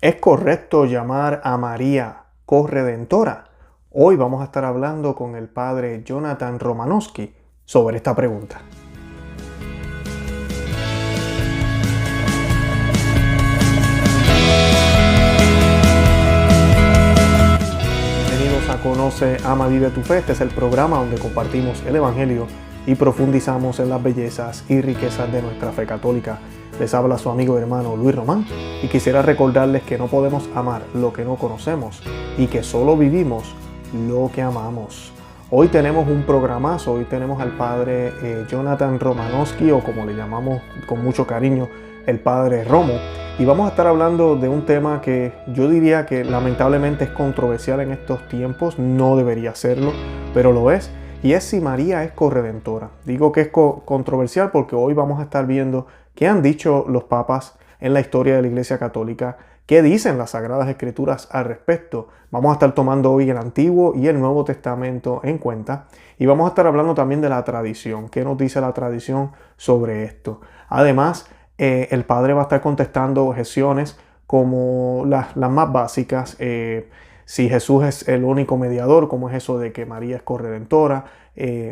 ¿Es correcto llamar a María corredentora? Hoy vamos a estar hablando con el padre Jonathan Romanowski sobre esta pregunta. Bienvenidos a Conoce, Ama, Vive tu Fe. Este es el programa donde compartimos el Evangelio y profundizamos en las bellezas y riquezas de nuestra fe católica. Les habla su amigo y hermano Luis Román y quisiera recordarles que no podemos amar lo que no conocemos y que solo vivimos lo que amamos. Hoy tenemos un programazo, hoy tenemos al padre Jonathan Romanowski, o como le llamamos con mucho cariño, el padre Romo, y vamos a estar hablando de un tema que yo diría que lamentablemente es controversial en estos tiempos, no debería serlo, pero lo es, y es si María es corredentora. Digo que es controversial porque hoy vamos a estar viendo qué han dicho los papas en la historia de la Iglesia Católica, qué dicen las Sagradas Escrituras al respecto. Vamos a estar tomando hoy el Antiguo y el Nuevo Testamento en cuenta y vamos a estar hablando también de la tradición, qué nos dice la tradición sobre esto. Además, el padre va a estar contestando objeciones como las más básicas. Si Jesús es el único mediador, ¿cómo es eso de que María es corredentora?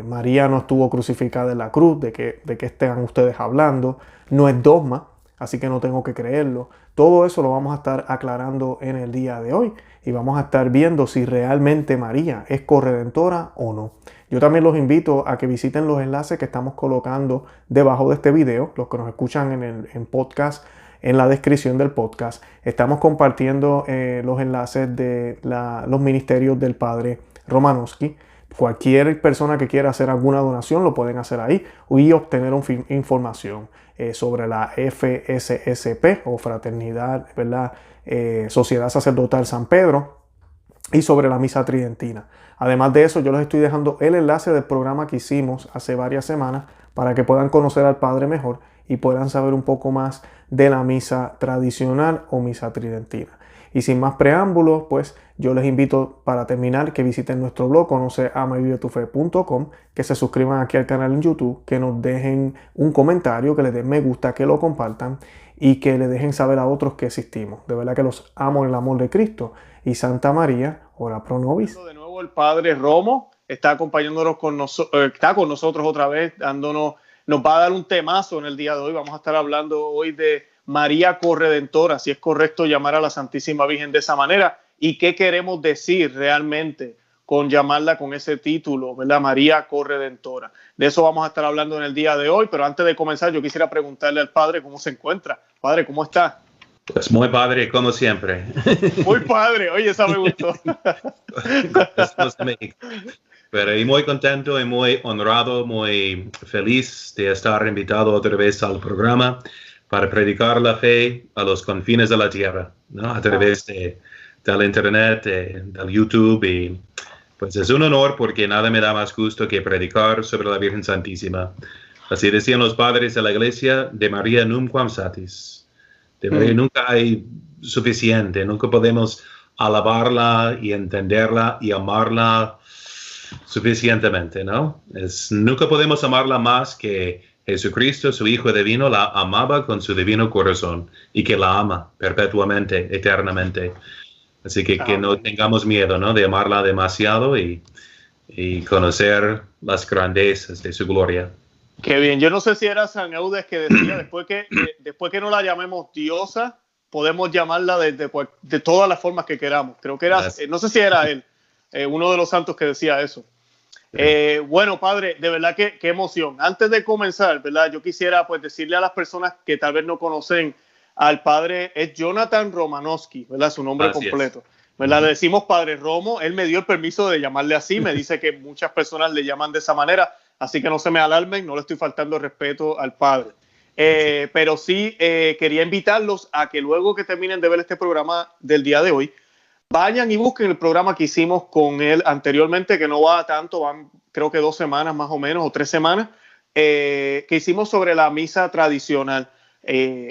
María no estuvo crucificada en la cruz, de que estén ustedes hablando. No es dogma, así que no tengo que creerlo. Todo eso lo vamos a estar aclarando en el día de hoy y vamos a estar viendo si realmente María es corredentora o no. Yo también los invito a que visiten los enlaces que estamos colocando debajo de este video, los que nos escuchan en podcast. En la descripción del podcast estamos compartiendo los enlaces de los ministerios del padre Romanowski. Cualquier persona que quiera hacer alguna donación lo pueden hacer ahí y obtener información sobre la FSSP o Fraternidad, ¿verdad? Sociedad Sacerdotal San Pedro, y sobre la misa tridentina. Además de eso, yo les estoy dejando el enlace del programa que hicimos hace varias semanas para que puedan conocer al Padre mejor y puedan saber un poco más de la misa tradicional o misa tridentina. Y sin más preámbulos, pues yo les invito para terminar que visiten nuestro blog conoceamavivetufe.com, que se suscriban aquí al canal en YouTube, que nos dejen un comentario, que les den me gusta, que lo compartan y que le dejen saber a otros que existimos. De verdad que los amo en el amor de Cristo. Y Santa María, ora pro nobis. De nuevo el padre Romo está acompañándonos está con nosotros otra vez, nos va a dar un temazo en el día de hoy. Vamos a estar hablando hoy de María corredentora, si es correcto llamar a la Santísima Virgen de esa manera y qué queremos decir realmente con llamarla con ese título, ¿verdad? María corredentora. De eso vamos a estar hablando en el día de hoy, pero antes de comenzar yo quisiera preguntarle al padre cómo se encuentra. Padre, ¿cómo está? Pues muy padre, como siempre. Muy padre, oye, esa me gustó. Pero y muy contento y muy honrado, muy feliz de estar invitado otra vez al programa para predicar la fe a los confines de la tierra, ¿no? A través del internet, del YouTube. Y pues es un honor porque nada me da más gusto que predicar sobre la Virgen Santísima. Así decían los padres de la iglesia, de María nunquam satis. De María nunca hay suficiente, nunca podemos alabarla y entenderla y amarla suficientemente, ¿no? Nunca podemos amarla más que Jesucristo, su Hijo divino, la amaba con su divino corazón y que la ama perpetuamente, eternamente. Así que no tengamos miedo, ¿no? De amarla demasiado y conocer las grandezas de su gloria. Qué bien. Yo no sé si era San Eudes que decía, después que no la llamemos diosa, podemos llamarla de todas las formas que queramos. Creo que era, no sé si era él, uno de los santos que decía eso. Bueno, padre, de verdad que qué emoción. Antes de comenzar, ¿verdad? Yo quisiera pues decirle a las personas que tal vez no conocen al padre, es Jonathan Romanowski, ¿verdad? Su nombre completo. ¿Verdad? Le decimos padre Romo, él me dio el permiso de llamarle así, me dice que muchas personas le llaman de esa manera, así que no se me alarmen, no le estoy faltando respeto al padre. Pero sí quería invitarlos a que luego que terminen de ver este programa del día de hoy, vayan y busquen el programa que hicimos con él anteriormente, que no va tanto, van creo que 2 semanas más o menos, o 3 semanas, que hicimos sobre la misa tradicional.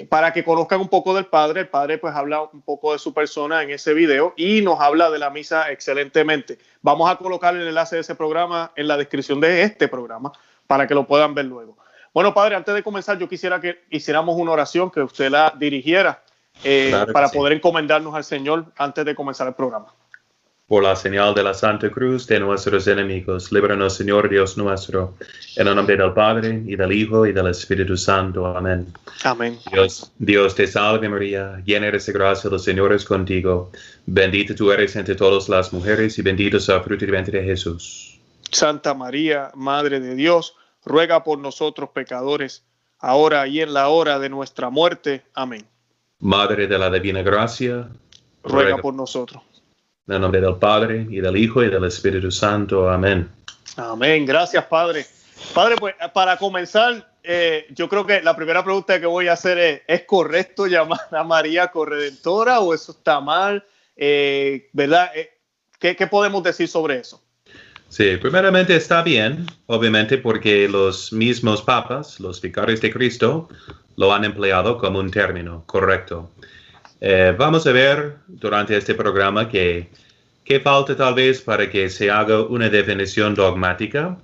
Para que conozcan un poco del padre. El padre pues habla un poco de su persona en ese video y nos habla de la misa excelentemente. Vamos a colocar el enlace de ese programa en la descripción de este programa para que lo puedan ver luego. Bueno, padre, antes de comenzar yo quisiera que hiciéramos una oración, que usted la dirigiera para poder encomendarnos al Señor antes de comenzar el programa. Por la señal de la Santa Cruz de nuestros enemigos, líbranos, Señor Dios nuestro, en el nombre del Padre, y del Hijo, y del Espíritu Santo. Amén. Amén. Dios te salve María, llena eres de gracia, el Señor es contigo. Bendita tú eres entre todas las mujeres, y bendito es el fruto del vientre de Jesús. Santa María, Madre de Dios, ruega por nosotros pecadores, ahora y en la hora de nuestra muerte. Amén. Madre de la divina gracia, ruega por nosotros. En el nombre del Padre, y del Hijo, y del Espíritu Santo. Amén. Amén. Gracias, Padre. Padre, pues para comenzar, yo creo que la primera pregunta que voy a hacer ¿es correcto llamar a María corredentora o eso está mal? ¿Verdad? ¿Qué podemos decir sobre eso? Sí, primeramente está bien, obviamente, porque los mismos papas, los vicarios de Cristo, lo han empleado como un término correcto. Vamos a ver durante este programa que falta tal vez para que se haga una definición dogmática,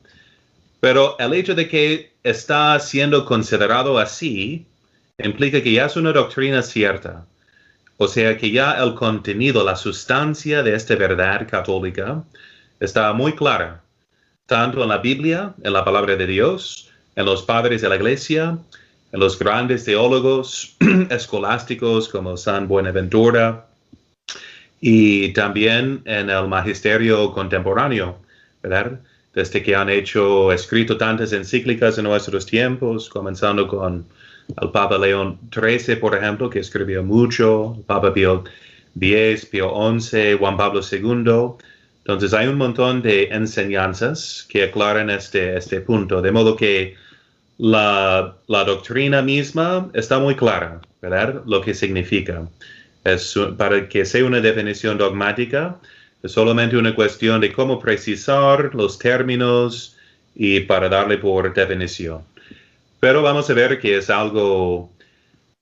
pero el hecho de que está siendo considerado así implica que ya es una doctrina cierta. O sea que ya el contenido, la sustancia de esta verdad católica está muy clara, tanto en la Biblia, en la palabra de Dios, en los padres de la Iglesia, en los grandes teólogos escolásticos como San Buenaventura, y también en el magisterio contemporáneo, ¿verdad? Desde que han escrito tantas encíclicas en nuestros tiempos, comenzando con el Papa León XIII, por ejemplo, que escribió mucho, el Papa Pío X, Pío XI, Juan Pablo II. Entonces hay un montón de enseñanzas que aclaran este punto, de modo que la doctrina misma está muy clara, ¿verdad? Lo que significa. Para que sea una definición dogmática, es solamente una cuestión de cómo precisar los términos y para darle por definición. Pero vamos a ver que es algo,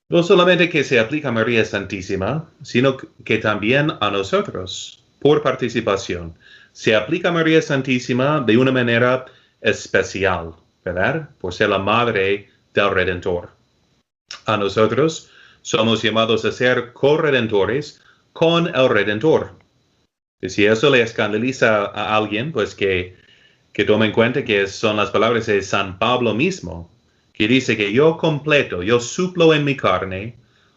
no solamente que se aplica a María Santísima, sino que también a nosotros, por participación. Se aplica a María Santísima de una manera especial, ¿verdad? Por ser la madre del Redentor. A nosotros somos llamados a ser corredentores con el Redentor. Y si eso le escandaliza a alguien, pues que tome en cuenta que son las palabras de San Pablo mismo, que dice que yo suplo en mi carne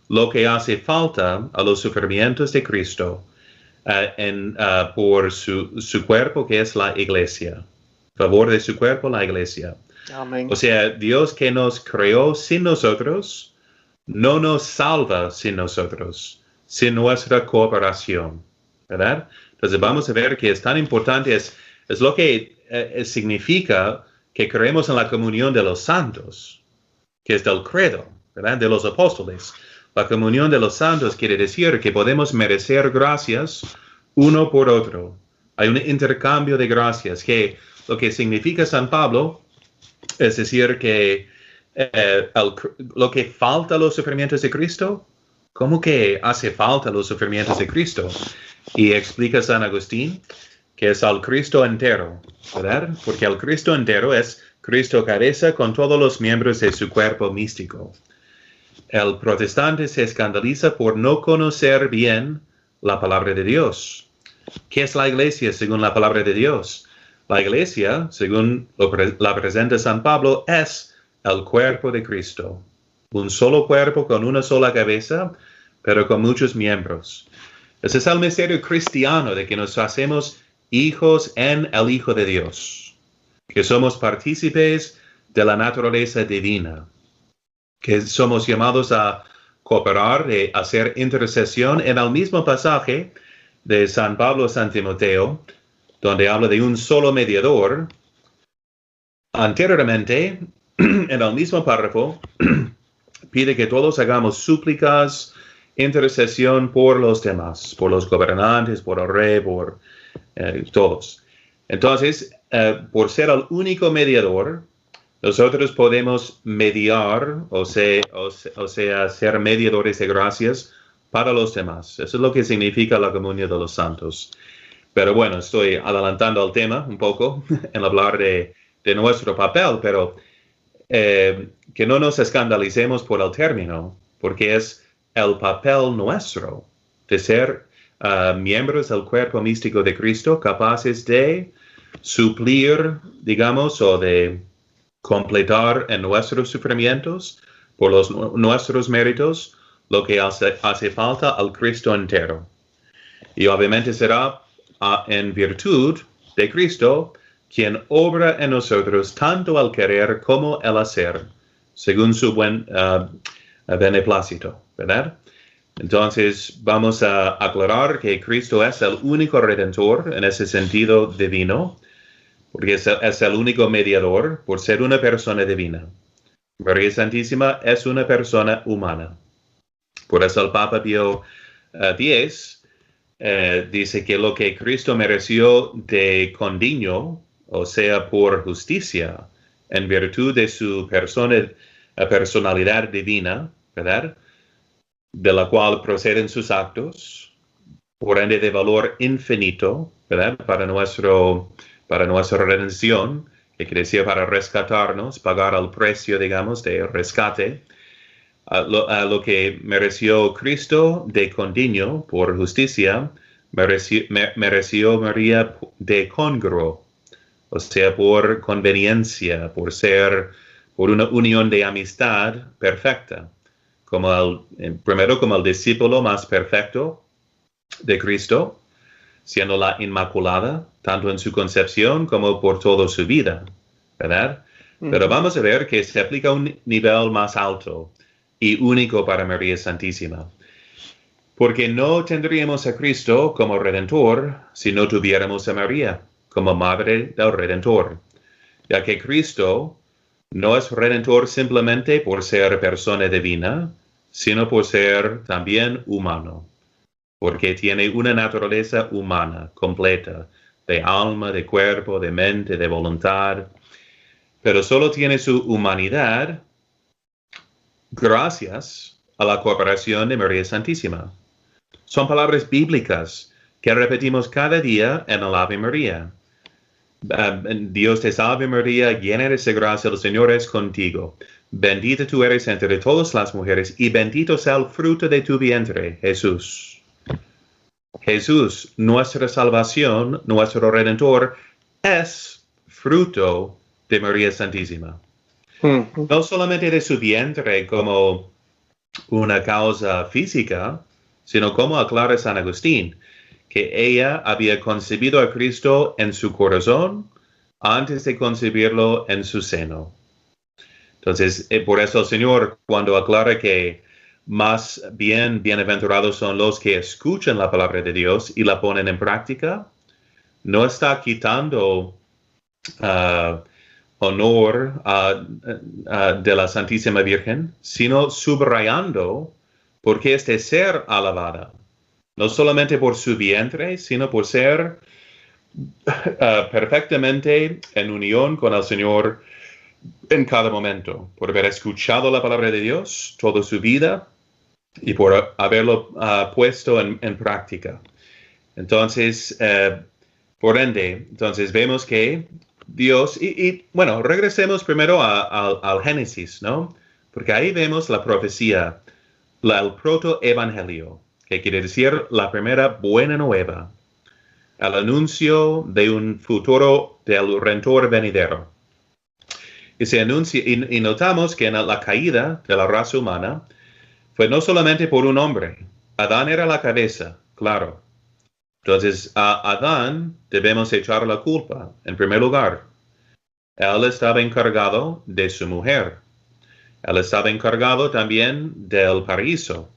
lo que hace falta a los sufrimientos de Cristo por su cuerpo, que es la iglesia. Favor de su cuerpo, la iglesia. Amén. O sea, Dios que nos creó sin nosotros, no nos salva sin nosotros, sin nuestra cooperación, ¿verdad? Entonces vamos a ver que es tan importante, es lo que significa que creemos en la comunión de los santos, que es del credo, ¿verdad? De los apóstoles. La comunión de los santos quiere decir que podemos merecer gracias uno por otro. Hay un intercambio de gracias, que lo que significa San Pablo es decir que lo que falta a los sufrimientos de Cristo, ¿cómo que hace falta los sufrimientos de Cristo? Y explica San Agustín que es al Cristo entero, ¿verdad? Porque el Cristo entero es Cristo cabeza con todos los miembros de su cuerpo místico. El protestante se escandaliza por no conocer bien la palabra de Dios. ¿Qué es la iglesia según la palabra de Dios? La iglesia, según la presenta San Pablo, es el cuerpo de Cristo. Un solo cuerpo con una sola cabeza, pero con muchos miembros. Ese es el misterio cristiano de que nos hacemos hijos en el Hijo de Dios. Que somos partícipes de la naturaleza divina. Que somos llamados a cooperar, a hacer intercesión en el mismo pasaje de San Pablo a San Timoteo, donde habla de un solo mediador. Anteriormente, en el mismo párrafo, pide que todos hagamos súplicas, intercesión por los demás, por los gobernantes, por el rey, por todos. Entonces, por ser el único mediador, nosotros podemos mediar, o sea, ser mediadores de gracias para los demás. Eso es lo que significa la comunión de los santos. Pero bueno, estoy adelantando el tema un poco en hablar de nuestro papel, pero que no nos escandalicemos por el término, porque es el papel nuestro de ser miembros del cuerpo místico de Cristo, capaces de suplir, digamos, o de completar en nuestros sufrimientos, por nuestros méritos, lo que hace falta al Cristo entero. Y obviamente será en virtud de Cristo quien obra en nosotros tanto al querer como el hacer, según su buen beneplácito, ¿verdad? Entonces, vamos a aclarar que Cristo es el único redentor en ese sentido divino, porque es el único mediador por ser una persona divina. María Santísima es una persona humana. Por eso el Papa Pío X dice que lo que Cristo mereció de condigno, o sea, por justicia, en virtud de su personalidad divina, ¿verdad?, de la cual proceden sus actos, por ende de valor infinito, ¿verdad?, para nuestra redención, que quiere decir para rescatarnos, pagar el precio, digamos, de rescate, lo que mereció Cristo de condigno por justicia, mereció María de congruo, o sea, por conveniencia, por una unión de amistad perfecta, primero como el discípulo más perfecto de Cristo, siendo la Inmaculada, tanto en su concepción como por toda su vida, ¿verdad? Pero vamos a ver que se aplica a un nivel más alto y único para María Santísima. Porque no tendríamos a Cristo como Redentor si no tuviéramos a María como Madre del Redentor, ya que Cristo no es Redentor simplemente por ser persona divina, sino por ser también humano, porque tiene una naturaleza humana completa, de alma, de cuerpo, de mente, de voluntad, pero solo tiene su humanidad gracias a la cooperación de María Santísima. Son palabras bíblicas que repetimos cada día en el Ave María. Dios te salve María, llena eres de gracia, el Señor es contigo. Bendita tú eres entre todas las mujeres y bendito sea el fruto de tu vientre, Jesús. Jesús, nuestra salvación, nuestro Redentor, es fruto de María Santísima. No solamente de su vientre como una causa física, sino como aclara San Agustín, que ella había concebido a Cristo en su corazón antes de concebirlo en su seno. Entonces, por eso el Señor, cuando aclara que más bienaventurados son los que escuchan la palabra de Dios y la ponen en práctica, no está quitando honor de la Santísima Virgen, sino subrayando por qué es de ser alabada. No solamente por su vientre, sino por ser perfectamente en unión con el Señor en cada momento, por haber escuchado la palabra de Dios toda su vida y por haberlo puesto en práctica. Entonces, por ende, vemos que Dios, bueno, regresemos primero al Génesis, ¿no? Porque ahí vemos la profecía, el protoevangelio, que quiere decir la primera buena nueva, el anuncio de un futuro del Redentor venidero. Y se anuncia, y notamos que en la caída de la raza humana fue no solamente por un hombre. Adán era la cabeza, claro. Entonces, a Adán debemos echar la culpa, en primer lugar. Él estaba encargado de su mujer. Él estaba encargado también del paraíso,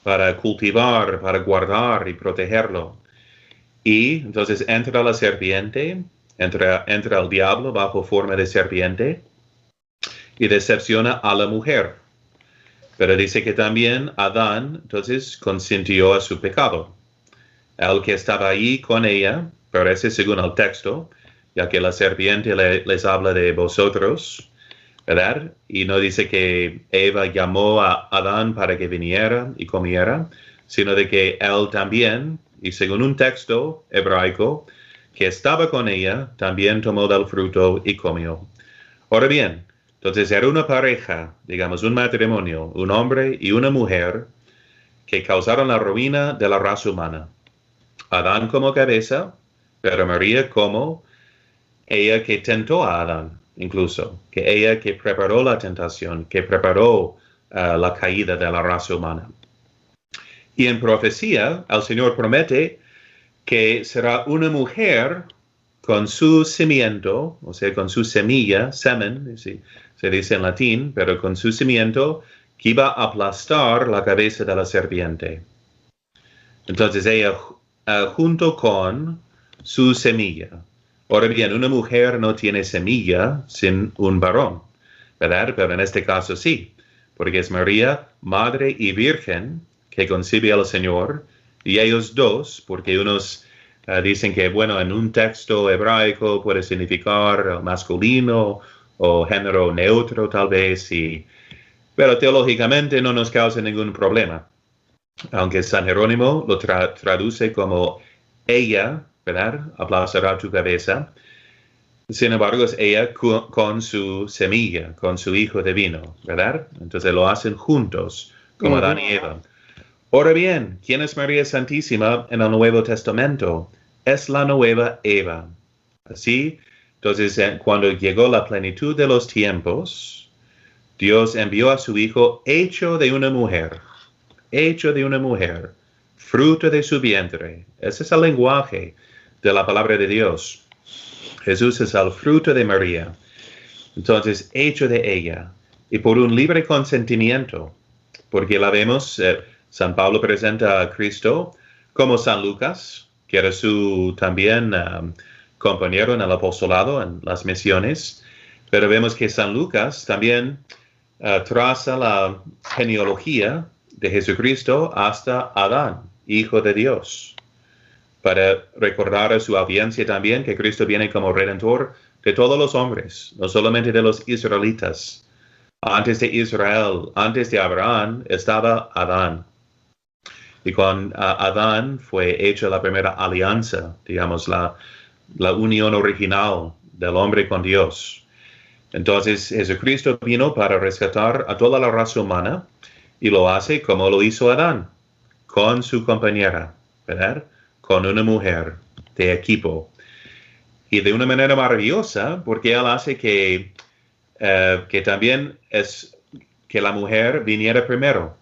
para cultivar, para guardar y protegerlo. Y entonces entra la serpiente, entra el diablo bajo forma de serpiente y decepciona a la mujer. Pero dice que también Adán entonces consintió a su pecado. El que estaba ahí con ella, parece según el texto, ya que la serpiente les habla de vosotros, ¿verdad? Y no dice que Eva llamó a Adán para que viniera y comiera, sino de que él también, y según un texto hebraico, que estaba con ella, también tomó del fruto y comió. Ahora bien, entonces era una pareja, digamos un matrimonio, un hombre y una mujer, que causaron la ruina de la raza humana. Adán como cabeza, pero María como ella que tentó a Adán, incluso, que ella que preparó la tentación, que preparó la caída de la raza humana. Y en profecía, el Señor promete que será una mujer con su cimiento, o sea, con su semilla, semen, se dice en latín, pero con su cimiento, que iba a aplastar la cabeza de la serpiente. Entonces ella, junto con su semilla. Ahora bien, una mujer no tiene semilla sin un varón, ¿verdad? Pero en este caso sí, porque es María, madre y virgen, que concibe al Señor, y ellos dos, porque unos dicen que, bueno, en un texto hebraico puede significar masculino o género neutro tal vez, pero teológicamente no nos causa ningún problema. Aunque San Jerónimo lo traduce como ella, ¿verdad? Aplastará tu cabeza. Sin embargo, es ella con su semilla, con su hijo divino, ¿verdad? Entonces lo hacen juntos, como Adán y Eva. Ahora bien, ¿quién es María Santísima en el Nuevo Testamento? Es la nueva Eva. Así, entonces, cuando llegó la plenitud de los tiempos, Dios envió a su Hijo hecho de una mujer, fruto de su vientre. Ese es el lenguaje de la palabra de Dios. Jesús es el fruto de María. Entonces, hecho de ella, y por un libre consentimiento, porque la vemos, San Pablo presenta a Cristo como San Lucas, que era su también compañero en el apostolado, en las misiones, pero vemos que San Lucas también traza la genealogía de Jesucristo hasta Adán, hijo de Dios, para recordar a su audiencia también que Cristo viene como redentor de todos los hombres, no solamente de los israelitas. Antes de Israel, antes de Abraham, estaba Adán. Y con Adán fue hecha la primera alianza, digamos, la unión original del hombre con Dios. Entonces, Jesucristo vino para rescatar a toda la raza humana y lo hace como lo hizo Adán, con su compañera, ¿verdad? Con una mujer de equipo. Y de una manera maravillosa, porque él hace que también es que la mujer viniera primero,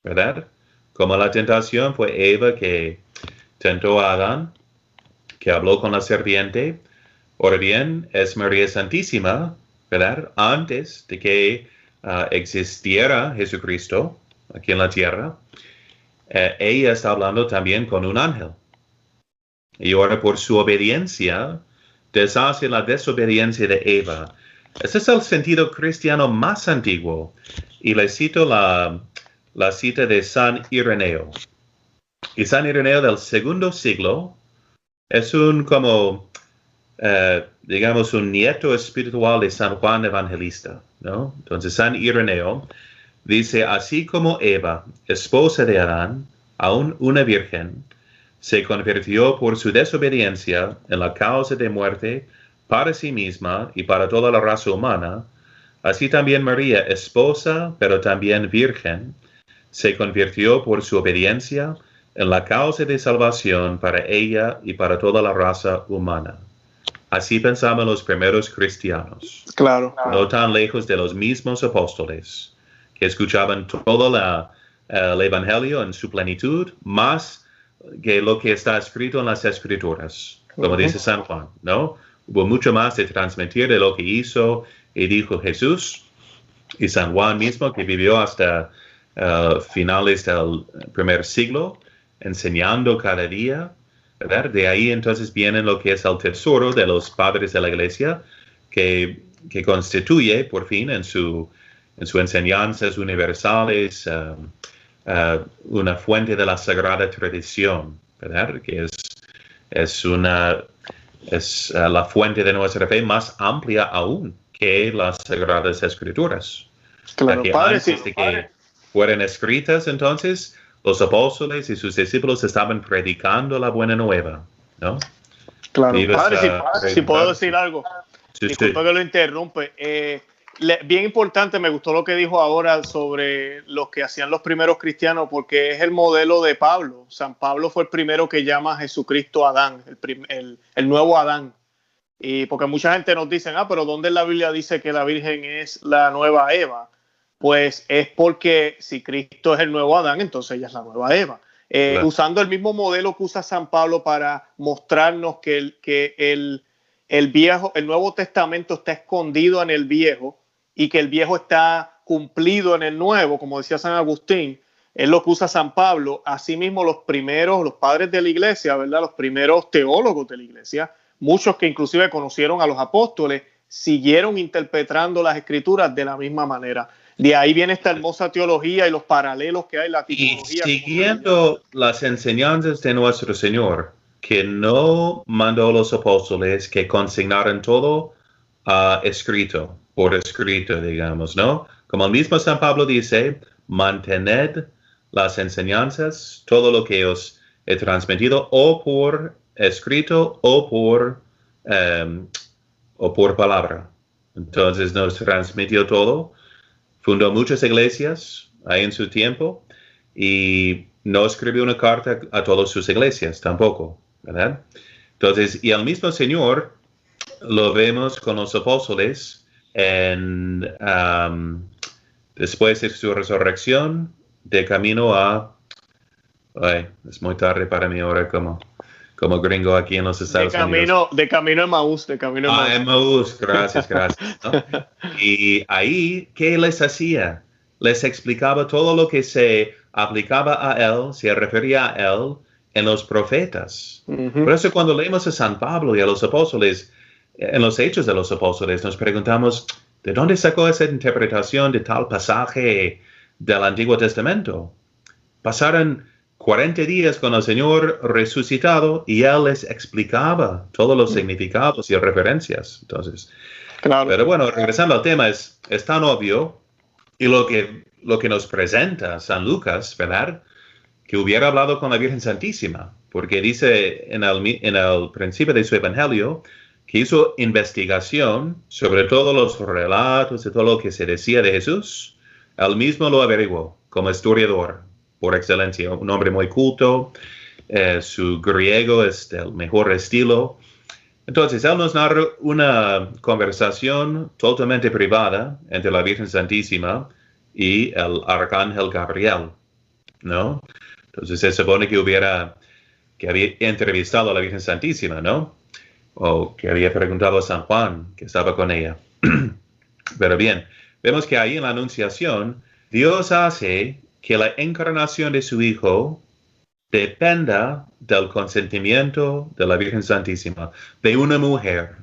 ¿verdad? Como la tentación fue Eva que tentó a Adán, que habló con la serpiente. Ahora bien, es María Santísima, ¿verdad? Antes de que existiera Jesucristo aquí en la tierra, ella está hablando también con un ángel. Y ahora por su obediencia, deshace la desobediencia de Eva. Ese es el sentido cristiano más antiguo. Y le cito la cita de San Ireneo. Y San Ireneo del segundo siglo es digamos, un nieto espiritual de San Juan Evangelista, ¿no? Entonces San Ireneo dice, así como Eva, esposa de Adán, aún una virgen, se convirtió por su desobediencia en la causa de muerte para sí misma y para toda la raza humana, así también María, esposa, pero también virgen, se convirtió por su obediencia en la causa de salvación para ella y para toda la raza humana. Así pensaban los primeros cristianos. Claro. No tan lejos de los mismos apóstoles, que escuchaban todo el Evangelio en su plenitud, más que lo que está escrito en las Escrituras, como dice San Juan, ¿no? Hubo mucho más de transmitir de lo que hizo y dijo Jesús, y San Juan mismo, que vivió hasta finales del primer siglo, enseñando cada día, ¿verdad? De ahí entonces viene lo que es el tesoro de los padres de la Iglesia, que constituye por fin en su enseñanzas universales una fuente de la sagrada tradición, ¿verdad? Que es la fuente de nuestra fe más amplia aún que las Sagradas Escrituras. Claro, que padre, antes de que fueran escritas, entonces, los apóstoles y sus discípulos estaban predicando la buena nueva, ¿no? Claro, padre, si puedo decir algo. Sí, Disculpa que lo interrumpe. bien importante, me gustó lo que dijo ahora sobre lo que hacían los primeros cristianos, porque es el modelo de Pablo. San Pablo fue el primero que llama a Jesucristo Adán, el nuevo Adán. Y porque mucha gente nos dice, pero ¿dónde en la Biblia dice que la Virgen es la nueva Eva? Pues es porque si Cristo es el nuevo Adán, entonces ella es la nueva Eva. Claro. Usando el mismo modelo que usa San Pablo para mostrarnos que el Nuevo Testamento está escondido en el Viejo y que el Viejo está cumplido en el Nuevo, como decía San Agustín, es lo que usa San Pablo. Asimismo, los padres de la iglesia, ¿verdad? Los primeros teólogos de la iglesia, muchos que inclusive conocieron a los apóstoles, siguieron interpretando las escrituras de la misma manera. De ahí viene esta hermosa teología y los paralelos que hay, la tipología. Y siguiendo las enseñanzas de nuestro Señor, que no mandó a los apóstoles que consignaran todo por escrito, digamos, ¿no? Como el mismo San Pablo dice, mantened las enseñanzas, todo lo que os he transmitido, o por escrito o por palabra. Entonces nos transmitió todo, fundó muchas iglesias ahí en su tiempo y no escribió una carta a todas sus iglesias tampoco, ¿verdad? Entonces, y al mismo Señor lo vemos con los apóstoles después de su resurrección, de camino es muy tarde para mí ahora como gringo aquí en los Estados Unidos. De camino a Emaús. Emaús, gracias. ¿No? Y ahí, ¿qué les hacía? Les explicaba todo lo que se aplicaba a él, se refería a él en los profetas. Uh-huh. Por eso cuando leemos a San Pablo y a los apóstoles, en los Hechos de los Apóstoles, nos preguntamos, ¿de dónde sacó esa interpretación de tal pasaje del Antiguo Testamento? Pasaron 40 días con el Señor resucitado y Él les explicaba todos los significados y referencias. Entonces, claro. Pero bueno, regresando al tema, es tan obvio, y lo que nos presenta San Lucas, ¿verdad? Que hubiera hablado con la Virgen Santísima, porque dice en el principio de su Evangelio que hizo investigación sobre todos los relatos y todo lo que se decía de Jesús. Él mismo lo averiguó como historiador por excelencia, un hombre muy culto, su griego es del mejor estilo. Entonces, él nos narra una conversación totalmente privada entre la Virgen Santísima y el arcángel Gabriel, ¿no? Entonces, se supone que había entrevistado a la Virgen Santísima, ¿no? O que había preguntado a San Juan, que estaba con ella. Pero bien, vemos que ahí en la Anunciación, Dios hace que la encarnación de su Hijo dependa del consentimiento de la Virgen Santísima, de una mujer.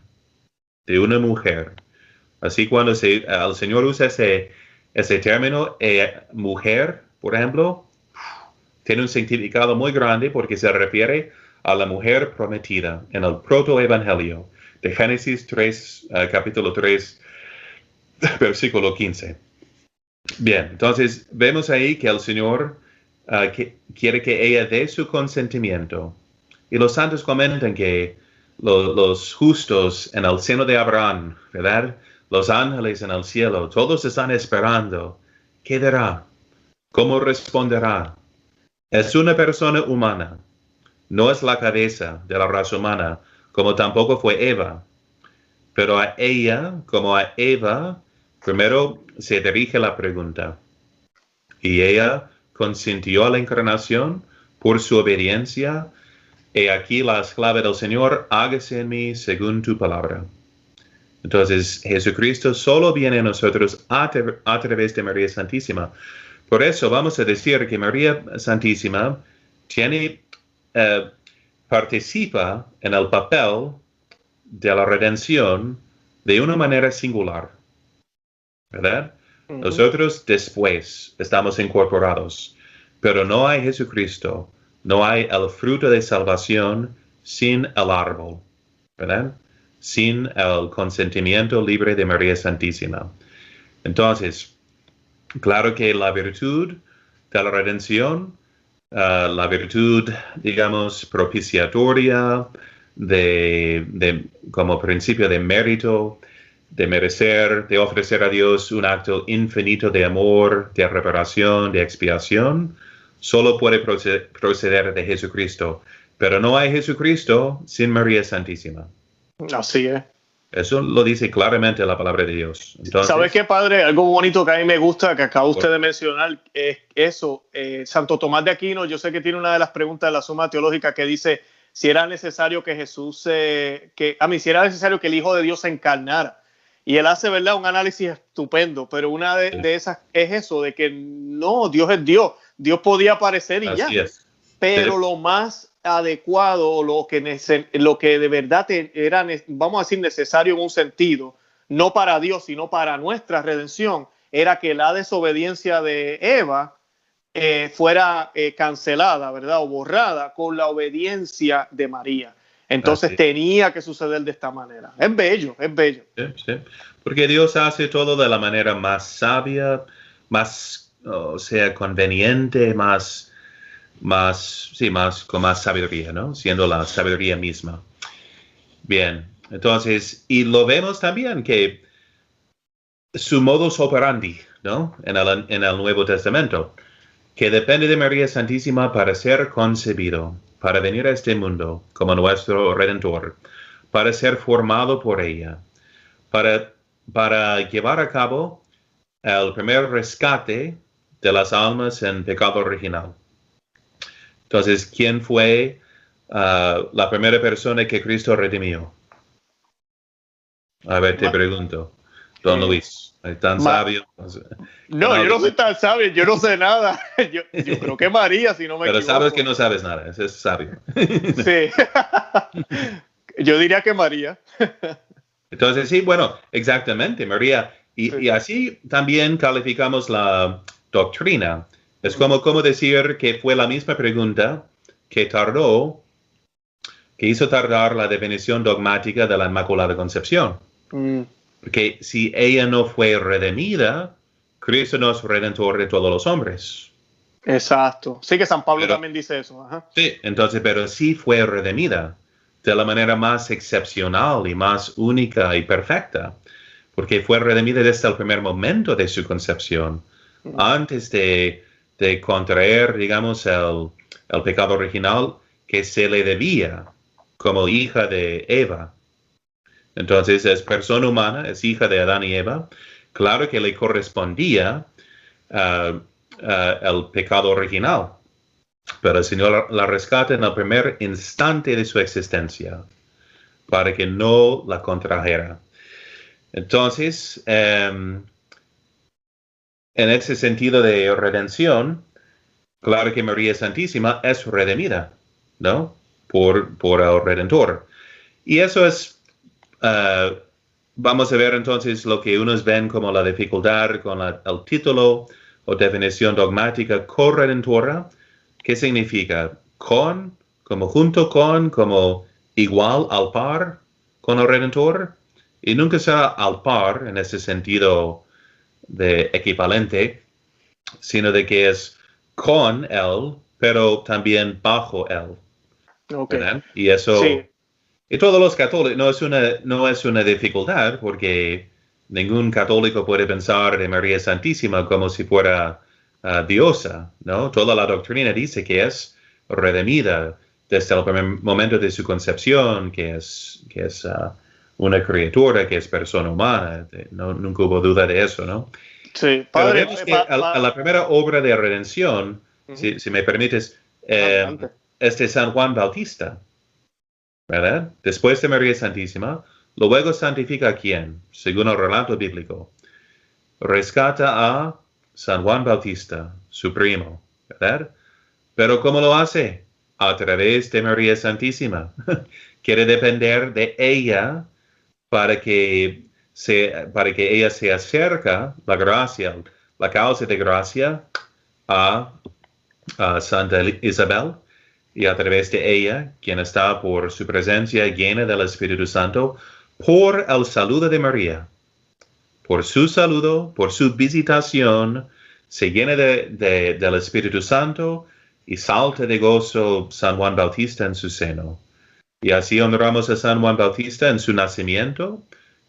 Así cuando el Señor usa ese término, mujer, por ejemplo, tiene un significado muy grande porque se refiere a la mujer prometida en el protoevangelio de Génesis 3, capítulo 3, versículo 15. Bien, entonces vemos ahí que el Señor quiere que ella dé su consentimiento. Y los santos comentan que los justos en el seno de Abraham, ¿verdad? Los ángeles en el cielo, todos están esperando. ¿Qué dirá? ¿Cómo responderá? Es una persona humana. No es la cabeza de la raza humana, como tampoco fue Eva. Pero a ella, como a Eva, primero se dirige la pregunta. Y ella consintió a la encarnación por su obediencia. Y aquí la clave del Señor, hágase en mí según tu palabra. Entonces, Jesucristo solo viene a nosotros a través de María Santísima. Por eso vamos a decir que María Santísima participa en el papel de la redención de una manera singular, ¿verdad? Uh-huh. Nosotros después estamos incorporados, pero no hay Jesucristo, no hay el fruto de salvación sin el árbol, ¿verdad? Sin el consentimiento libre de María Santísima. Entonces, claro que la virtud de la redención, la virtud, digamos, propiciatoria, como principio de mérito, merecer, de ofrecer a Dios un acto infinito de amor, de reparación, de expiación, solo puede proceder de Jesucristo. Pero no hay Jesucristo sin María Santísima. Así es. Eso lo dice claramente la palabra de Dios. Entonces, ¿sabes qué, padre? Algo bonito que a mí me gusta, que acaba usted de mencionar, es eso. Santo Tomás de Aquino, yo sé que tiene una de las preguntas de la Suma Teológica que dice si era necesario que Jesús, si era necesario que el Hijo de Dios se encarnara. Y él hace, ¿verdad?, un análisis estupendo, pero una de esas es eso, de que no, Dios es Dios. Dios podía aparecer y así ya. es. Pero Sí. lo más adecuado, lo que de verdad era, vamos a decir, necesario en un sentido, no para Dios, sino para nuestra redención, era que la desobediencia de Eva fuera cancelada, ¿verdad?, o borrada con la obediencia de María. Entonces tenía que suceder de esta manera. Es bello, es bello. Sí, sí. Porque Dios hace todo de la manera más sabia, más, conveniente, con más sabiduría, ¿no? Siendo la sabiduría misma. Bien, entonces, y lo vemos también que su modus operandi, ¿no? En el Nuevo Testamento, que depende de María Santísima para ser concebido, para venir a este mundo como nuestro Redentor, para ser formado por ella, para llevar a cabo el primer rescate de las almas en pecado original. Entonces, ¿quién fue la primera persona que Cristo redimió? A ver, te pregunto. Don Luis, ¿tan sabio? No, yo no soy tan sabio, yo no sé nada. Yo creo que María, si no me equivoco. Pero sabes que no sabes nada, ese es sabio. Sí. Yo diría que María. Entonces, sí, bueno, exactamente, María. Y así también calificamos la doctrina. Es como decir que fue la misma pregunta que hizo tardar la definición dogmática de la Inmaculada Concepción. Porque si ella no fue redimida, Cristo no es redentor de todos los hombres. Exacto. Sí que San Pablo también dice eso. Ajá. Sí, entonces, pero sí fue redimida de la manera más excepcional y más única y perfecta, porque fue redimida desde el primer momento de su concepción, antes de contraer, digamos, el pecado original que se le debía como hija de Eva. Entonces es persona humana, es hija de Adán y Eva. Claro que le correspondía el pecado original, pero el Señor la rescata en el primer instante de su existencia para que no la contrajera. Entonces, en ese sentido de redención, claro que María Santísima es redimida, ¿no? Por el Redentor. Y eso es, vamos a ver entonces lo que unos ven como la dificultad con el título o definición dogmática corredentora. ¿Qué significa? Como junto con, como igual, al par con el Redentor. Y nunca será al par en ese sentido de equivalente, sino de que es con él, pero también bajo él. Okay. ¿Verdad? Y eso, sí. Y todos los católicos, no es una dificultad, porque ningún católico puede pensar de María Santísima como si fuera diosa, ¿no? Toda la doctrina dice que es redimida desde el primer momento de su concepción, que es una criatura, que es persona humana. Nunca hubo duda de eso, ¿no? Sí, padre. Pero vemos que la primera obra de redención, si me permites, es de San Juan Bautista, ¿verdad? Después de María Santísima, luego santifica a quién, según el relato bíblico. Rescata a San Juan Bautista, su primo, ¿verdad? Pero ¿cómo lo hace? A través de María Santísima. Quiere depender de ella para que ella se acerca, la gracia, la causa de gracia, a Santa Isabel, y a través de ella, quien está por su presencia llena del Espíritu Santo, por el saludo de María. Por su saludo, por su visitación, se llena del Espíritu Santo y salta de gozo San Juan Bautista en su seno. Y así honramos a San Juan Bautista en su nacimiento,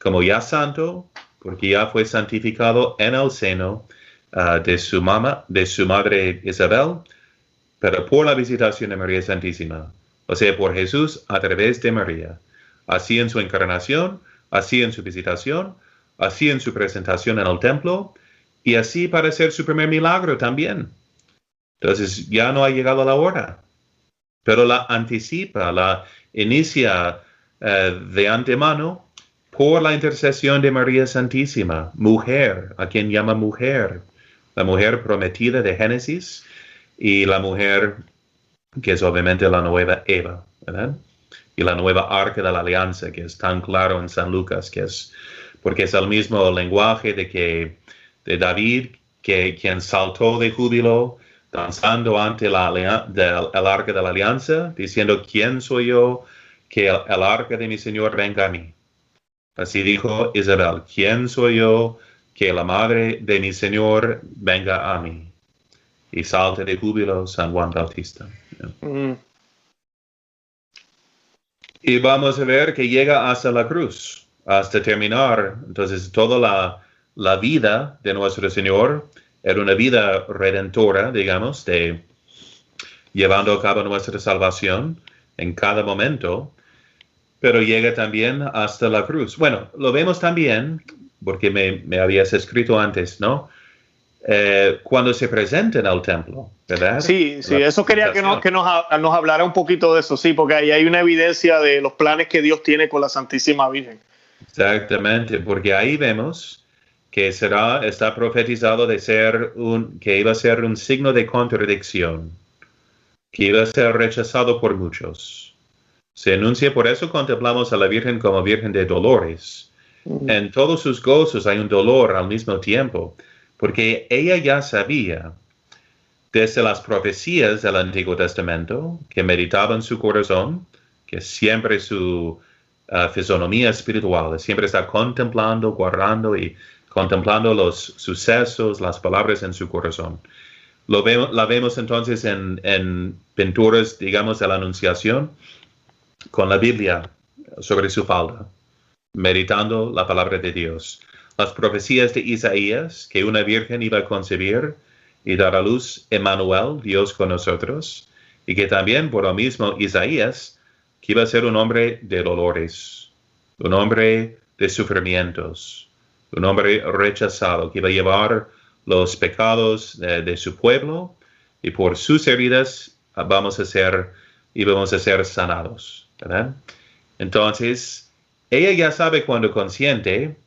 como ya santo, porque ya fue santificado en el seno de su madre Isabel, pero por la visitación de María Santísima. O sea, por Jesús a través de María. Así en su encarnación, así en su visitación, así en su presentación en el templo, y así para hacer su primer milagro también. Entonces ya no ha llegado la hora, pero la anticipa, la inicia de antemano por la intercesión de María Santísima, mujer, a quien llama mujer, la mujer prometida de Génesis y la mujer que es obviamente la nueva Eva, ¿verdad? Y la nueva arca de la alianza, que es tan claro en San Lucas, porque es el mismo lenguaje de David, quien saltó de júbilo, danzando ante el arca de la alianza, diciendo, ¿quién soy yo que el arca de mi Señor venga a mí? Así dijo Isabel, ¿quién soy yo que la madre de mi Señor venga a mí? Y salta de júbilo San Juan Bautista. Y vamos a ver que llega hasta la cruz, hasta terminar. Entonces, toda la vida de nuestro Señor era una vida redentora, digamos, de llevando a cabo nuestra salvación en cada momento, pero llega también hasta la cruz. Bueno, lo vemos también, porque me habías escrito antes, ¿no? Cuando se presenta en el templo, ¿verdad? Sí, eso quería que nos hablara un poquito de eso, sí, porque ahí hay una evidencia de los planes que Dios tiene con la Santísima Virgen. Exactamente, porque ahí vemos que está profetizado que iba a ser un signo de contradicción, que iba a ser rechazado por muchos. Se anuncia, por eso contemplamos a la Virgen como Virgen de Dolores. En todos sus gozos hay un dolor al mismo tiempo, porque ella ya sabía desde las profecías del Antiguo Testamento que meditaba en su corazón, que siempre su fisonomía espiritual, siempre está contemplando, guardando y contemplando los sucesos, las palabras en su corazón. La vemos entonces en pinturas, digamos, de la Anunciación, con la Biblia sobre su falda, meditando la palabra de Dios. Las profecías de Isaías, que una virgen iba a concebir y dar a luz Emmanuel, Dios con nosotros, y que también por lo mismo Isaías, que iba a ser un hombre de dolores, un hombre de sufrimientos, un hombre rechazado, que iba a llevar los pecados de su pueblo, y por sus heridas íbamos a ser sanados, ¿verdad? Entonces, ella ya sabe cuando consciente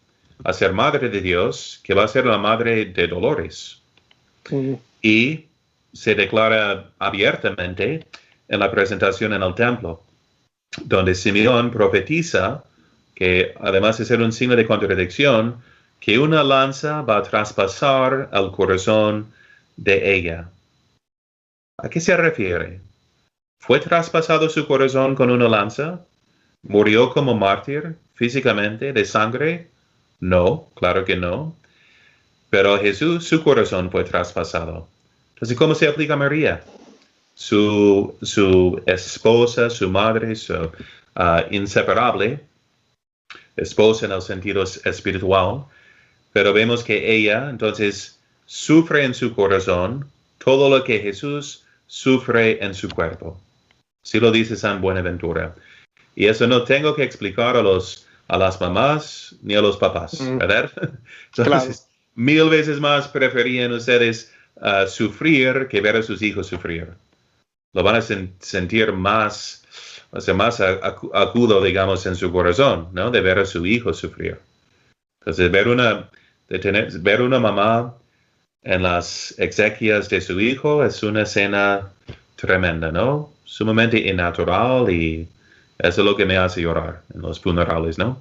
a ser madre de Dios, que va a ser la madre de dolores. Y se declara abiertamente en la presentación en el templo, donde Simeón profetiza que, además de ser un signo de contradicción, que una lanza va a traspasar el corazón de ella. ¿A qué se refiere? ¿Fue traspasado su corazón con una lanza? ¿Murió como mártir físicamente de sangre? No, claro que no. Pero Jesús, su corazón fue traspasado. Entonces, ¿cómo se aplica a María? Su esposa, su madre, su inseparable esposa en el sentido espiritual. Pero vemos que ella, entonces, sufre en su corazón todo lo que Jesús sufre en su cuerpo. Así lo dice San Buenaventura. Y eso no tengo que explicar a las mamás ni a los papás, ¿verdad? Entonces, claro. 1000 veces más preferían ustedes sufrir que ver a sus hijos sufrir. Lo van a sentir más agudo, digamos, en su corazón, ¿no? De ver a su hijo sufrir. Entonces, ver una mamá en las exequias de su hijo es una escena tremenda, ¿no? Sumamente innatural, y eso es lo que me hace llorar en los funerales, ¿no?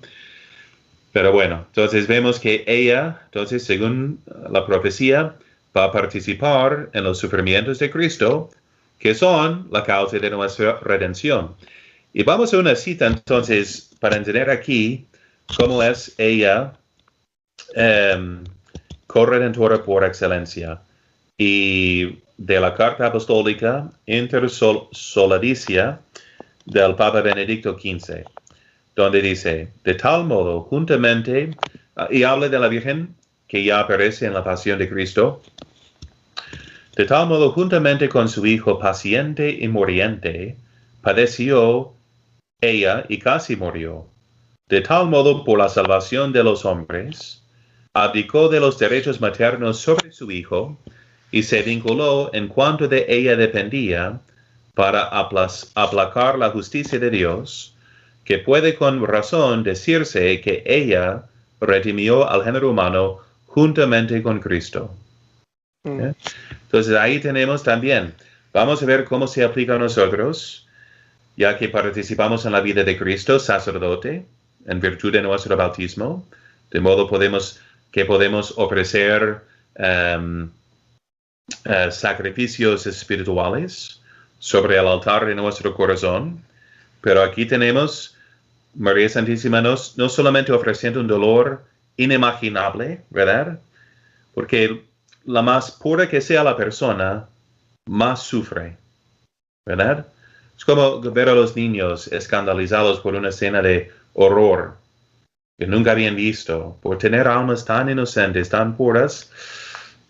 Pero bueno, entonces vemos que ella, entonces, según la profecía, va a participar en los sufrimientos de Cristo, que son la causa de nuestra redención. Y vamos a una cita, entonces, para entender aquí cómo es ella corredentora por excelencia. Y de la carta apostólica Intersoladicia del Papa Benedicto XV. donde dice, de tal modo, juntamente, y habla de la Virgen que ya aparece en la pasión de Cristo, de tal modo, juntamente con su Hijo paciente y muriente, padeció ella y casi murió. De tal modo, por la salvación de los hombres, abdicó de los derechos maternos sobre su Hijo y se vinculó en cuanto de ella dependía para aplacar la justicia de Dios, que puede con razón decirse que ella redimió al género humano juntamente con Cristo. Entonces ahí tenemos también, vamos a ver cómo se aplica a nosotros, ya que participamos en la vida de Cristo, sacerdote, en virtud de nuestro bautismo, de modo que podemos ofrecer sacrificios espirituales sobre el altar de nuestro corazón. Pero aquí tenemos María Santísima no solamente ofreciendo un dolor inimaginable, ¿verdad? Porque la más pura que sea la persona, más sufre, ¿verdad? Es como ver a los niños escandalizados por una escena de horror que nunca habían visto. Por tener almas tan inocentes, tan puras,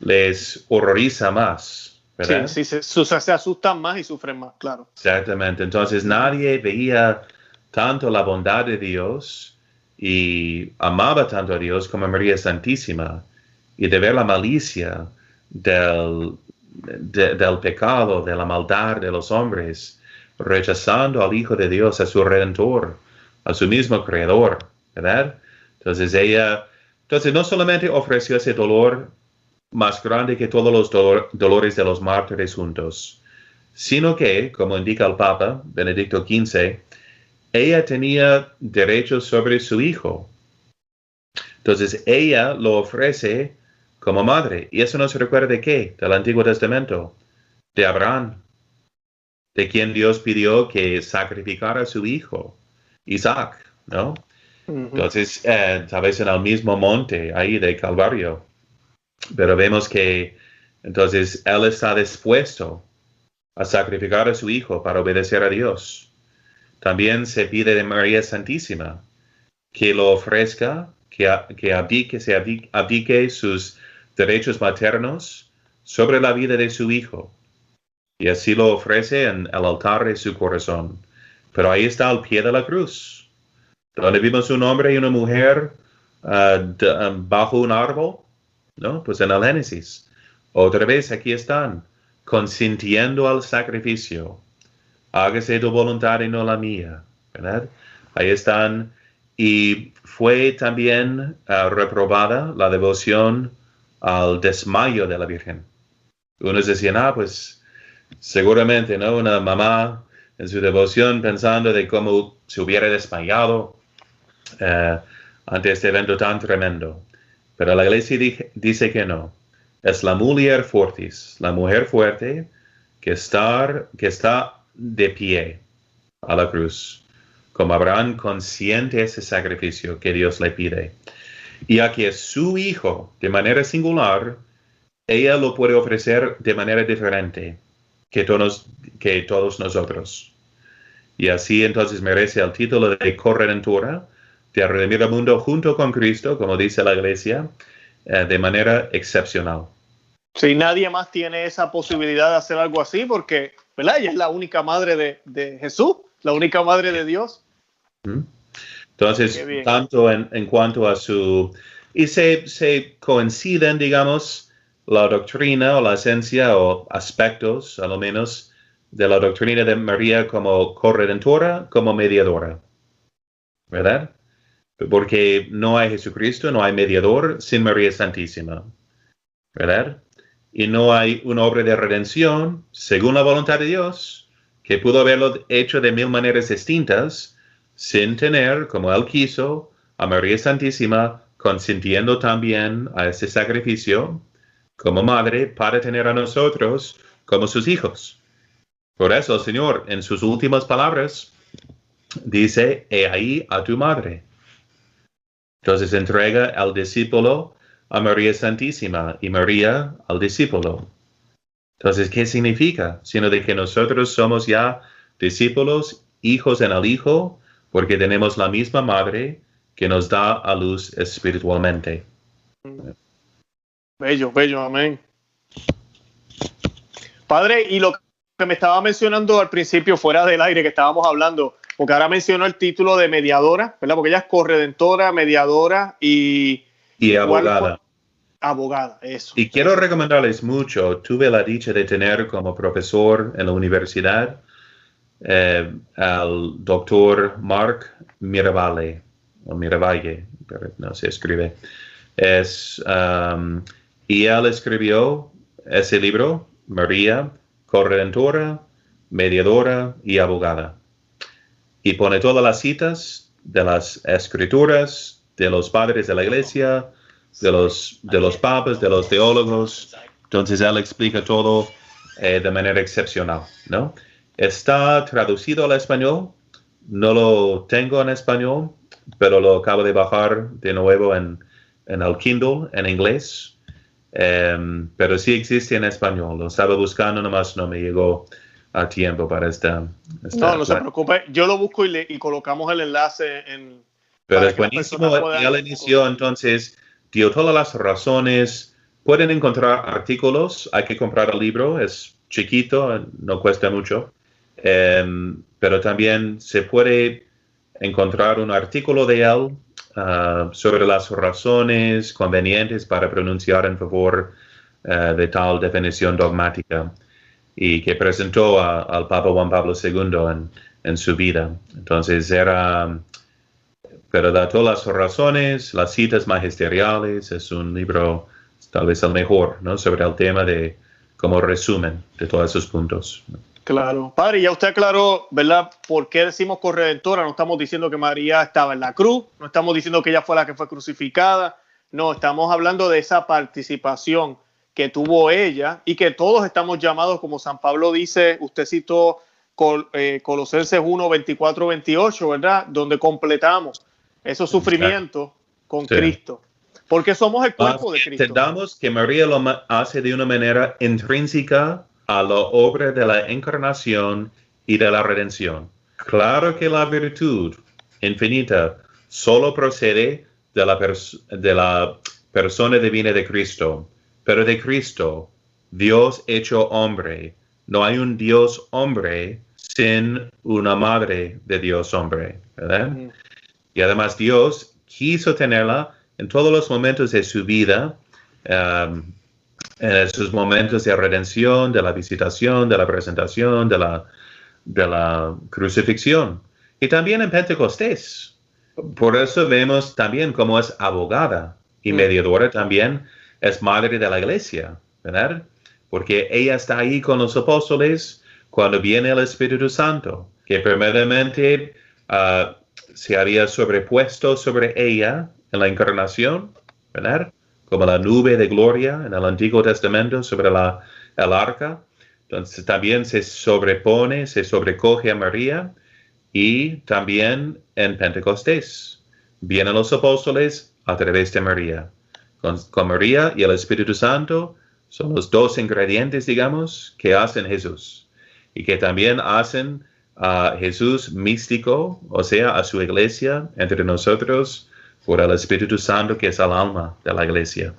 les horroriza más, ¿verdad? Sí, se asustan más y sufren más, claro. Exactamente. Entonces nadie veía tanto la bondad de Dios y amaba tanto a Dios como María Santísima. Y de ver la malicia del pecado, de la maldad de los hombres, rechazando al Hijo de Dios, a su Redentor, a su mismo Creador, ¿verdad? Entonces no solamente ofreció ese dolor más grande que todos los dolores de los mártires juntos, sino que, como indica el Papa Benedicto XV, ella tenía derechos sobre su Hijo. Entonces ella lo ofrece como madre. Y eso nos recuerda de qué? Del Antiguo Testamento, de Abraham, de quien Dios pidió que sacrificara a su hijo, Isaac, ¿no? Entonces, tal vez en el mismo monte ahí de Calvario. Pero vemos que entonces él está dispuesto a sacrificar a su hijo para obedecer a Dios. También se pide de María Santísima que lo ofrezca, que abdique sus derechos maternos sobre la vida de su hijo. Y así lo ofrece en el altar de su corazón. Pero ahí está al pie de la cruz, donde vimos un hombre y una mujer bajo un árbol, ¿no? Pues en el Génesis. Otra vez aquí están, consintiendo al sacrificio. Hágase tu voluntad y no la mía, ¿verdad? Ahí están. Y fue también reprobada la devoción al desmayo de la Virgen. Unos decían, pues seguramente, ¿no? Una mamá en su devoción pensando de cómo se hubiera desmayado ante este evento tan tremendo. Pero la Iglesia dice que no. Es la mulier fortis, la mujer fuerte que está de pie a la cruz, como Abraham consciente ese sacrificio que Dios le pide. Y aquí es su hijo, de manera singular, ella lo puede ofrecer de manera diferente que todos nosotros. Y así entonces merece el título de corredentora, de redimir el mundo junto con Cristo, como dice la Iglesia, de manera excepcional. Sí, nadie más tiene esa posibilidad de hacer algo así porque, ¿verdad? Ella es la única madre de Jesús, la única madre de Dios. Entonces, tanto en cuanto a su... Y se coinciden, digamos, la doctrina o la esencia o aspectos, a lo menos, de la doctrina de María como corredentora, como mediadora, ¿verdad? Porque no hay Jesucristo, no hay mediador sin María Santísima, ¿verdad? Y no hay una obra de redención, según la voluntad de Dios, que pudo haberlo hecho de 1000 maneras distintas, sin tener, como Él quiso, a María Santísima consintiendo también a ese sacrificio como madre para tener a nosotros como sus hijos. Por eso el Señor, en sus últimas palabras, dice, he ahí a tu madre. Entonces entrega al discípulo a María Santísima y María al discípulo. Entonces, ¿qué significa? Sino de que nosotros somos ya discípulos, hijos en el Hijo, porque tenemos la misma madre que nos da a luz espiritualmente. Bello, bello, amén. Padre, y lo que me estaba mencionando al principio, fuera del aire, que estábamos hablando, porque ahora mencionó el título de mediadora, ¿verdad? Porque ella es corredentora, mediadora y abogada. Abogada, eso. Y quiero recomendarles mucho. Tuve la dicha de tener como profesor en la universidad al doctor Mark Miravalle, o Miravalle, pero no se escribe. Y él escribió ese libro, María, corredentora, mediadora y abogada. Y pone todas las citas de las escrituras, de los padres de la iglesia, de los papas, de los teólogos. Entonces él explica todo de manera excepcional, ¿no? Está traducido al español. No lo tengo en español, pero lo acabo de bajar de nuevo en el Kindle, en inglés. Pero sí existe en español. Lo estaba buscando, nomás no me llegó a tiempo para esta no se preocupe. Yo lo busco y colocamos el enlace en... Pero es buenísimo. Y al inicio, entonces, dio todas las razones. Pueden encontrar artículos. Hay que comprar el libro. Es chiquito, no cuesta mucho. Pero también se puede encontrar un artículo de él sobre las razones convenientes para pronunciar en favor de tal definición dogmática y que presentó al Papa Juan Pablo II en su vida. Entonces pero da todas las razones, las citas magisteriales. Es un libro tal vez el mejor, ¿no? Sobre el tema de como resumen de todos esos puntos. Claro. Padre, ya usted aclaró, ¿verdad? ¿Por qué decimos corredentora? No estamos diciendo que María estaba en la cruz, no estamos diciendo que ella fue la que fue crucificada, no, estamos hablando de esa participación que tuvo ella y que todos estamos llamados, como San Pablo dice, usted citó Colosenses 1, 24, 28, ¿verdad? Donde completamos esos sufrimientos con Cristo. Porque somos el cuerpo de Cristo. Entendamos que María lo hace de una manera intrínseca a la obra de la encarnación y de la redención. Claro que la virtud infinita solo procede de la persona divina de Cristo, pero de Cristo, Dios hecho hombre. No hay un Dios hombre sin una madre de Dios hombre, ¿verdad? Y además Dios quiso tenerla en todos los momentos de su vida, en esos momentos de redención, de la visitación, de la presentación, de la crucifixión. Y también en Pentecostés. Por eso vemos también cómo es abogada y mediadora también, es madre de la iglesia, ¿verdad? Porque ella está ahí con los apóstoles cuando viene el Espíritu Santo, que primeramente se había sobrepuesto sobre ella en la encarnación, ¿verdad? Como la nube de gloria en el Antiguo Testamento sobre el arca. Entonces también se sobrecoge a María, y también en Pentecostés vienen los apóstoles a través de María. Con María y el Espíritu Santo son los dos ingredientes, digamos, que hacen Jesús y que también hacen a Jesús místico, o sea, a su iglesia entre nosotros, por el Espíritu Santo, que es el alma de la iglesia.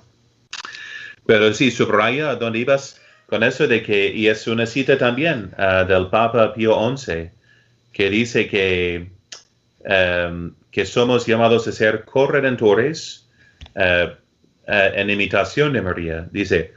Pero sí, subraya a dónde ibas con eso de que, y es una cita también del Papa Pío XI, que dice que somos llamados a ser corredentores en imitación de María. Dice,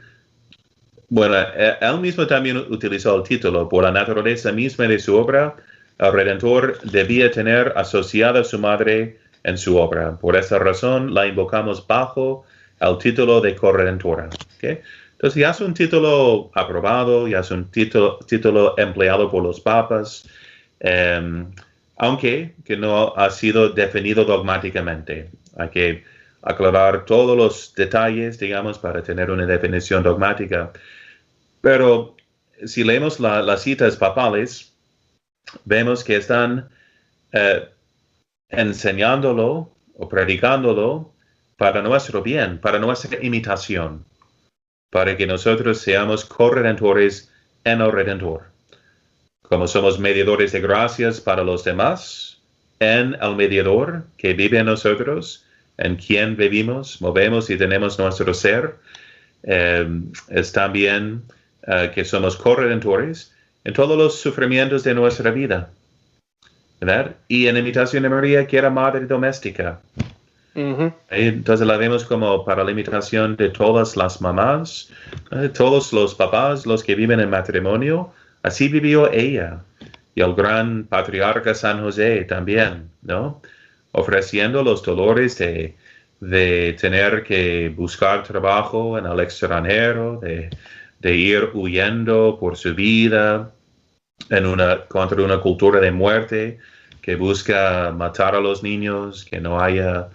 bueno, él mismo también utilizó el título, por la naturaleza misma de su obra, el Redentor debía tener asociada a su madre en su obra. Por esa razón la invocamos bajo el título de corredentora. ¿Okay? Entonces ya es un título aprobado, ya es un título empleado por los papas, aunque que no ha sido definido dogmáticamente. Hay que aclarar todos los detalles, digamos, para tener una definición dogmática. Pero si leemos las citas papales, vemos que están enseñándolo o predicándolo para nuestro bien, para nuestra imitación, para que nosotros seamos corredentores en el Redentor. Como somos mediadores de gracias para los demás, en el mediador que vive en nosotros, en quien vivimos, movemos y tenemos nuestro ser. Es también que somos corredentores en todos los sufrimientos de nuestra vida, ¿verdad? Y en imitación de María, que era madre doméstica. Entonces la vemos como para la imitación de todas las mamás, todos los papás, los que viven en matrimonio. Así vivió ella. Y el gran patriarca San José también, ¿no? Ofreciendo los dolores de tener que buscar trabajo en el extranjero, de ir huyendo por su vida contra una cultura de muerte que busca matar a los niños, que no haya,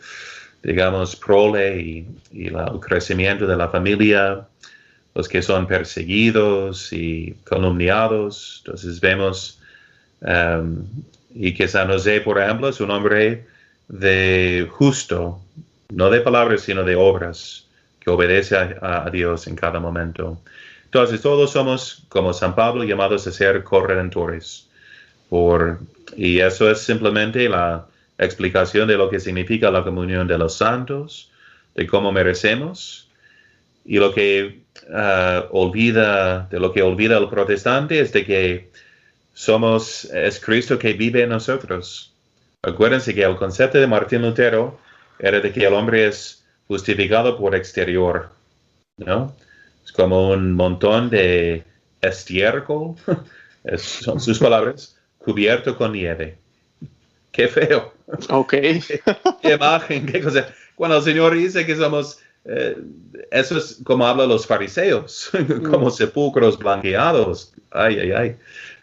digamos, prole y el crecimiento de la familia, los que son perseguidos y calumniados. Entonces vemos, y que San José, por ejemplo, es un hombre de justo, no de palabras, sino de obras, que obedece a Dios en cada momento. Entonces todos somos, como San Pablo, llamados a ser corredentores. Y eso es simplemente la explicación de lo que significa la comunión de los santos, de cómo merecemos. Y lo que olvida el protestante es de que es Cristo que vive en nosotros. Acuérdense que el concepto de Martín Lutero era de que el hombre es justificado por exterior, ¿no? Es como un montón de estiércol, son sus palabras, cubierto con nieve. ¡Qué feo! Ok. ¿Qué imagen? ¿Qué cosa? Cuando el Señor dice que somos, eso es como hablan los fariseos, como sepulcros blanqueados. Ay, ay, ay.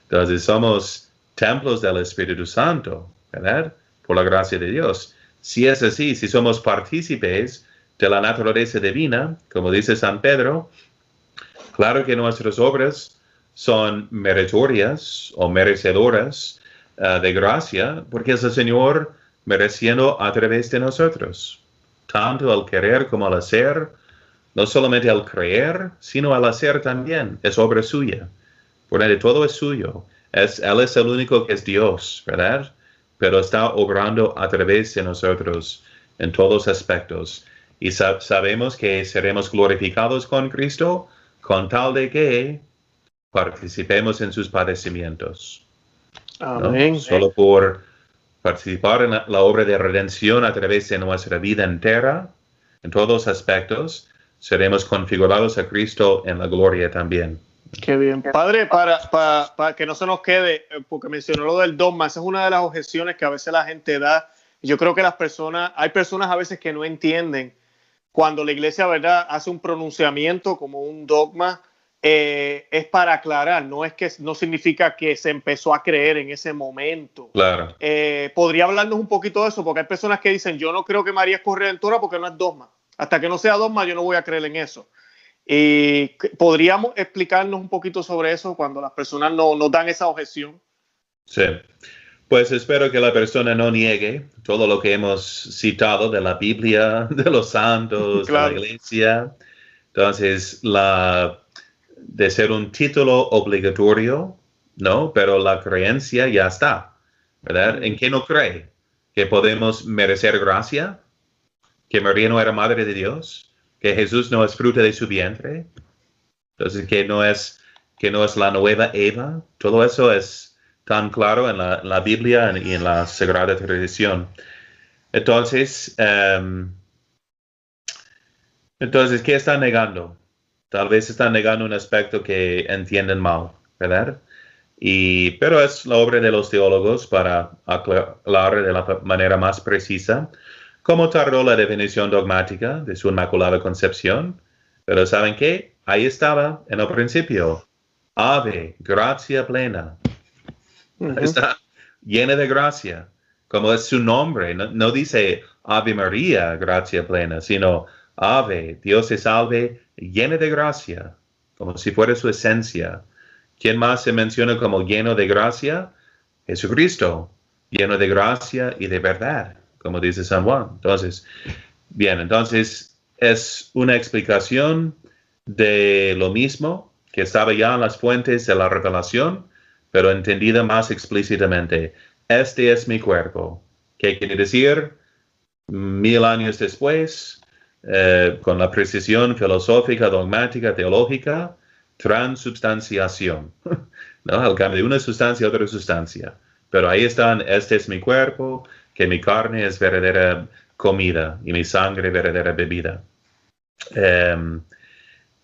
Entonces somos templos del Espíritu Santo, ¿verdad? Por la gracia de Dios. Si es así, si somos partícipes de la naturaleza divina, como dice San Pedro, claro que nuestras obras son meritorias o merecedoras de gracia, porque es el Señor mereciendo a través de nosotros. Tanto el querer como el hacer, no solamente el creer, sino el hacer también, es obra suya. Por ende, todo es suyo. Él es el único que es Dios, ¿verdad? Pero está obrando a través de nosotros en todos aspectos. Y sabemos que seremos glorificados con Cristo con tal de que participemos en sus padecimientos. Amén. ¿No? Solo por participar en la obra de redención a través de nuestra vida entera, en todos aspectos, seremos configurados a Cristo en la gloria también. Qué bien. Padre, para que no se nos quede, porque mencionó lo del dogma, esa es una de las objeciones que a veces la gente da. Yo creo que hay personas a veces que no entienden cuando la iglesia, ¿verdad?, hace un pronunciamiento como un dogma, es para aclarar, no significa que se empezó a creer en ese momento. Claro. ¿Podría hablarnos un poquito de eso? Porque hay personas que dicen, yo no creo que María es corredentora porque no es dogma. Hasta que no sea dogma, yo no voy a creer en eso. Y ¿podríamos explicarnos un poquito sobre eso cuando las personas nos dan esa objeción? Sí. Pues espero que la persona no niegue todo lo que hemos citado de la Biblia, de los santos, claro, de la iglesia. Entonces, de ser un título obligatorio, ¿no? Pero la creencia ya está, ¿verdad? ¿En qué no cree? ¿Que podemos merecer gracia? ¿Que María no era madre de Dios? ¿Que Jesús no es fruto de su vientre? Entonces, que no es la nueva Eva. Todo eso es tan claro en la Biblia y en la Sagrada Tradición. Entonces, ¿qué están negando? Tal vez están negando un aspecto que entienden mal, ¿verdad? Pero es la obra de los teólogos para aclarar de la manera más precisa cómo tardó la definición dogmática de su Inmaculada Concepción. Pero ¿saben qué? Ahí estaba en el principio. Ave, gracia plena. Está llena de gracia, como es su nombre. No dice Ave María, gracia plena, sino Ave, Dios te salve, llena de gracia, como si fuera su esencia. ¿Quién más se menciona como lleno de gracia? Jesucristo, lleno de gracia y de verdad, como dice San Juan. Entonces es una explicación de lo mismo que estaba ya en las fuentes de la revelación, pero entendida más explícitamente. Este es mi cuerpo, ¿Qué quiere decir? 1000 años después, con la precisión filosófica, dogmática, teológica, transubstanciación, ¿no? Al cambio de una sustancia a otra sustancia. Pero ahí están, este es mi cuerpo, que mi carne es verdadera comida y mi sangre verdadera bebida.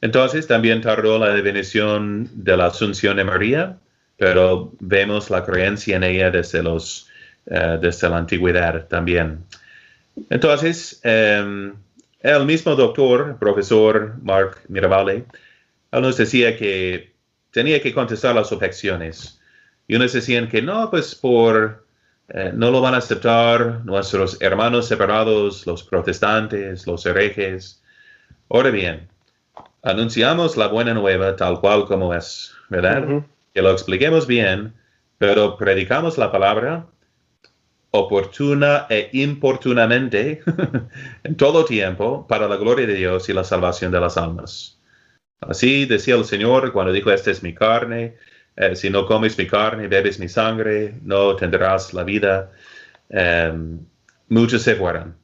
Entonces también tardó la definición de la Asunción de María, pero vemos la creencia en ella desde la antigüedad también. Entonces, el mismo doctor, profesor Mark Miravalle, él nos decía que tenía que contestar las objeciones. Y unos decían que no, pues no lo van a aceptar nuestros hermanos separados, los protestantes, los herejes. Ahora bien, anunciamos la buena nueva tal cual como es, ¿verdad? Uh-huh. Que lo expliquemos bien, pero predicamos la palabra oportuna e importunamente en todo tiempo para la gloria de Dios y la salvación de las almas. Así decía el Señor cuando dijo, esta es mi carne, si no comes mi carne, bebes mi sangre, no tendrás la vida. Muchos se fueron,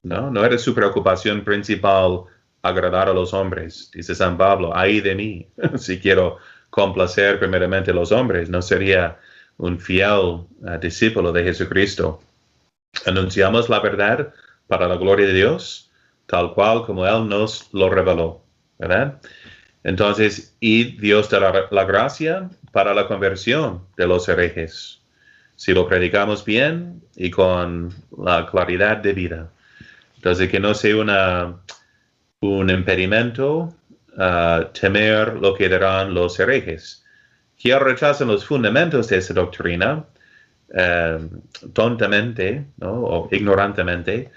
¿no? No era su preocupación principal agradar a los hombres. Dice San Pablo, ay de mí, si quiero complacer primeramente a los hombres, no sería un fiel discípulo de Jesucristo. Anunciamos la verdad para la gloria de Dios, tal cual como Él nos lo reveló, ¿verdad? Entonces, y Dios da la gracia para la conversión de los herejes, si lo predicamos bien y con la claridad de vida. Entonces, que no sea un impedimento temer lo que dirán los herejes, que rechazan los fundamentos de esa doctrina tontamente, ¿no? O ignorantemente,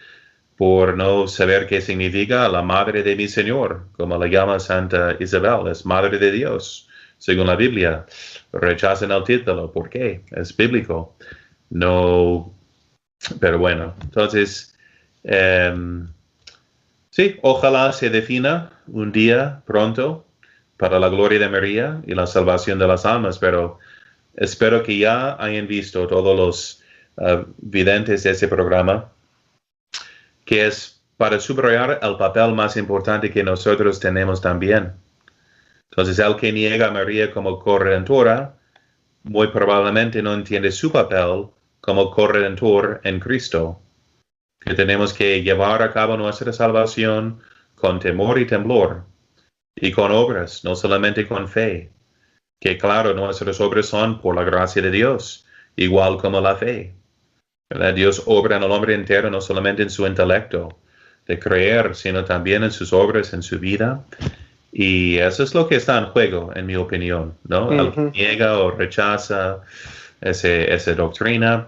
por no saber qué significa la madre de mi Señor, como la llama Santa Isabel, es madre de Dios, según la Biblia. Rechazan el título, ¿por qué? Es bíblico. No, pero bueno, entonces, sí, ojalá se defina un día pronto para la gloria de María y la salvación de las almas, pero espero que ya hayan visto todos los videntes de ese programa, que es para subrayar el papel más importante que nosotros tenemos también. Entonces, el que niega a María como corredentora, muy probablemente no entiende su papel como corredentor en Cristo, que tenemos que llevar a cabo nuestra salvación con temor y temblor, y con obras, no solamente con fe, que claro, nuestras obras son por la gracia de Dios, igual como la fe. ¿Verdad? Dios obra en el hombre entero, no solamente en su intelecto de creer, sino también en sus obras, en su vida. Y eso es lo que está en juego, en mi opinión, ¿no? Uh-huh. El que niega o rechaza esa doctrina.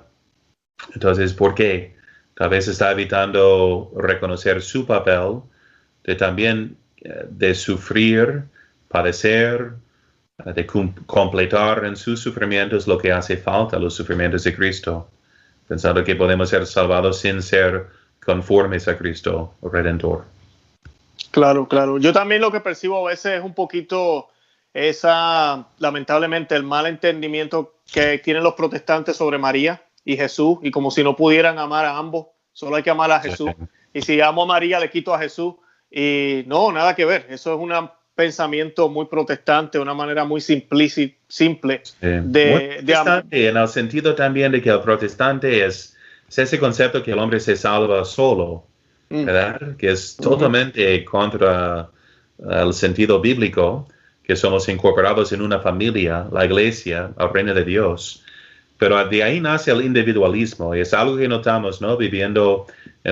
Entonces, ¿por qué? Tal vez está evitando reconocer su papel de también de sufrir, padecer, de completar en sus sufrimientos lo que hace falta, los sufrimientos de Cristo, pensando que podemos ser salvados sin ser conformes a Cristo Redentor. Claro, claro. Yo también lo que percibo a veces es un poquito lamentablemente, el mal entendimiento que tienen los protestantes sobre María y Jesús, y como si no pudieran amar a ambos, solo hay que amar a Jesús. Y si amo a María, le quito a Jesús. Y no, nada que ver. Eso es un pensamiento muy protestante, una manera muy simple de amar. En el sentido también de que el protestante es ese concepto que el hombre se salva solo, ¿verdad? Que es totalmente contra el sentido bíblico, que somos incorporados en una familia, la iglesia, el reino de Dios. Pero de ahí nace el individualismo, y es algo que notamos, ¿no? Viviendo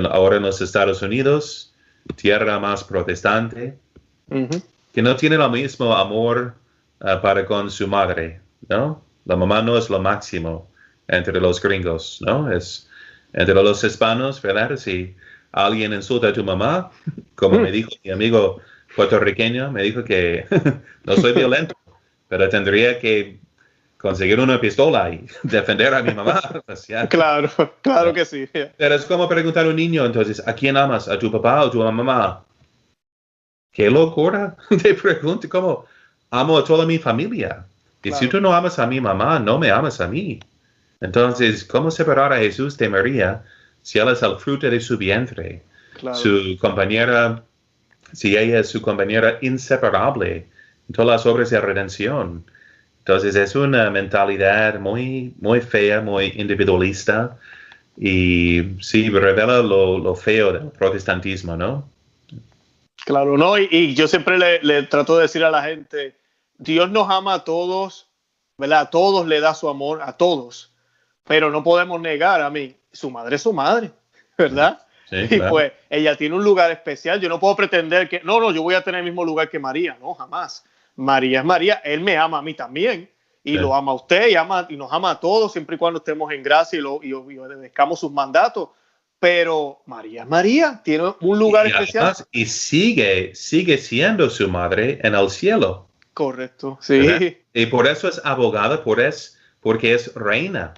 ahora en los Estados Unidos, tierra más protestante, que no tiene el mismo amor para con su madre, ¿no? La mamá no es lo máximo entre los gringos, ¿no? Es entre los hispanos, ¿verdad? Si alguien insulta a tu mamá, como me dijo mi amigo puertorriqueño, me dijo que no soy violento, pero tendría que conseguir una pistola y defender a mi mamá. O sea, claro que sí. Pero es como preguntar a un niño, entonces, ¿a quién amas? ¿A tu papá o a tu mamá? ¡Qué locura! Te pregunto, ¿cómo? Amo a toda mi familia. Y si tú no amas a mi mamá, no me amas a mí. Entonces, ¿cómo separar a Jesús de María si él es el fruto de su vientre, Claro. su compañera, si ella es su compañera inseparable en todas las obras de redención. Entonces es una mentalidad muy, muy fea, muy individualista, y sí, revela lo feo del protestantismo, ¿no? Claro, no, y yo siempre le trato de decir a la gente, Dios nos ama a todos, ¿verdad? A todos le da su amor, a todos, pero no podemos negar a mí, su madre es su madre, ¿verdad? Sí, Y claro. pues ella tiene un lugar especial, yo no puedo pretender que, no, yo voy a tener el mismo lugar que María, no, jamás. María es María, él me ama a mí también, y Sí. lo ama a usted, y nos ama a todos, siempre y cuando estemos en gracia y obedezcamos sus mandatos. Pero María es María, tiene un lugar Y especial. además, y sigue siendo su madre en el cielo. Correcto, sí. ¿Verdad? Y por eso es abogada, porque es reina.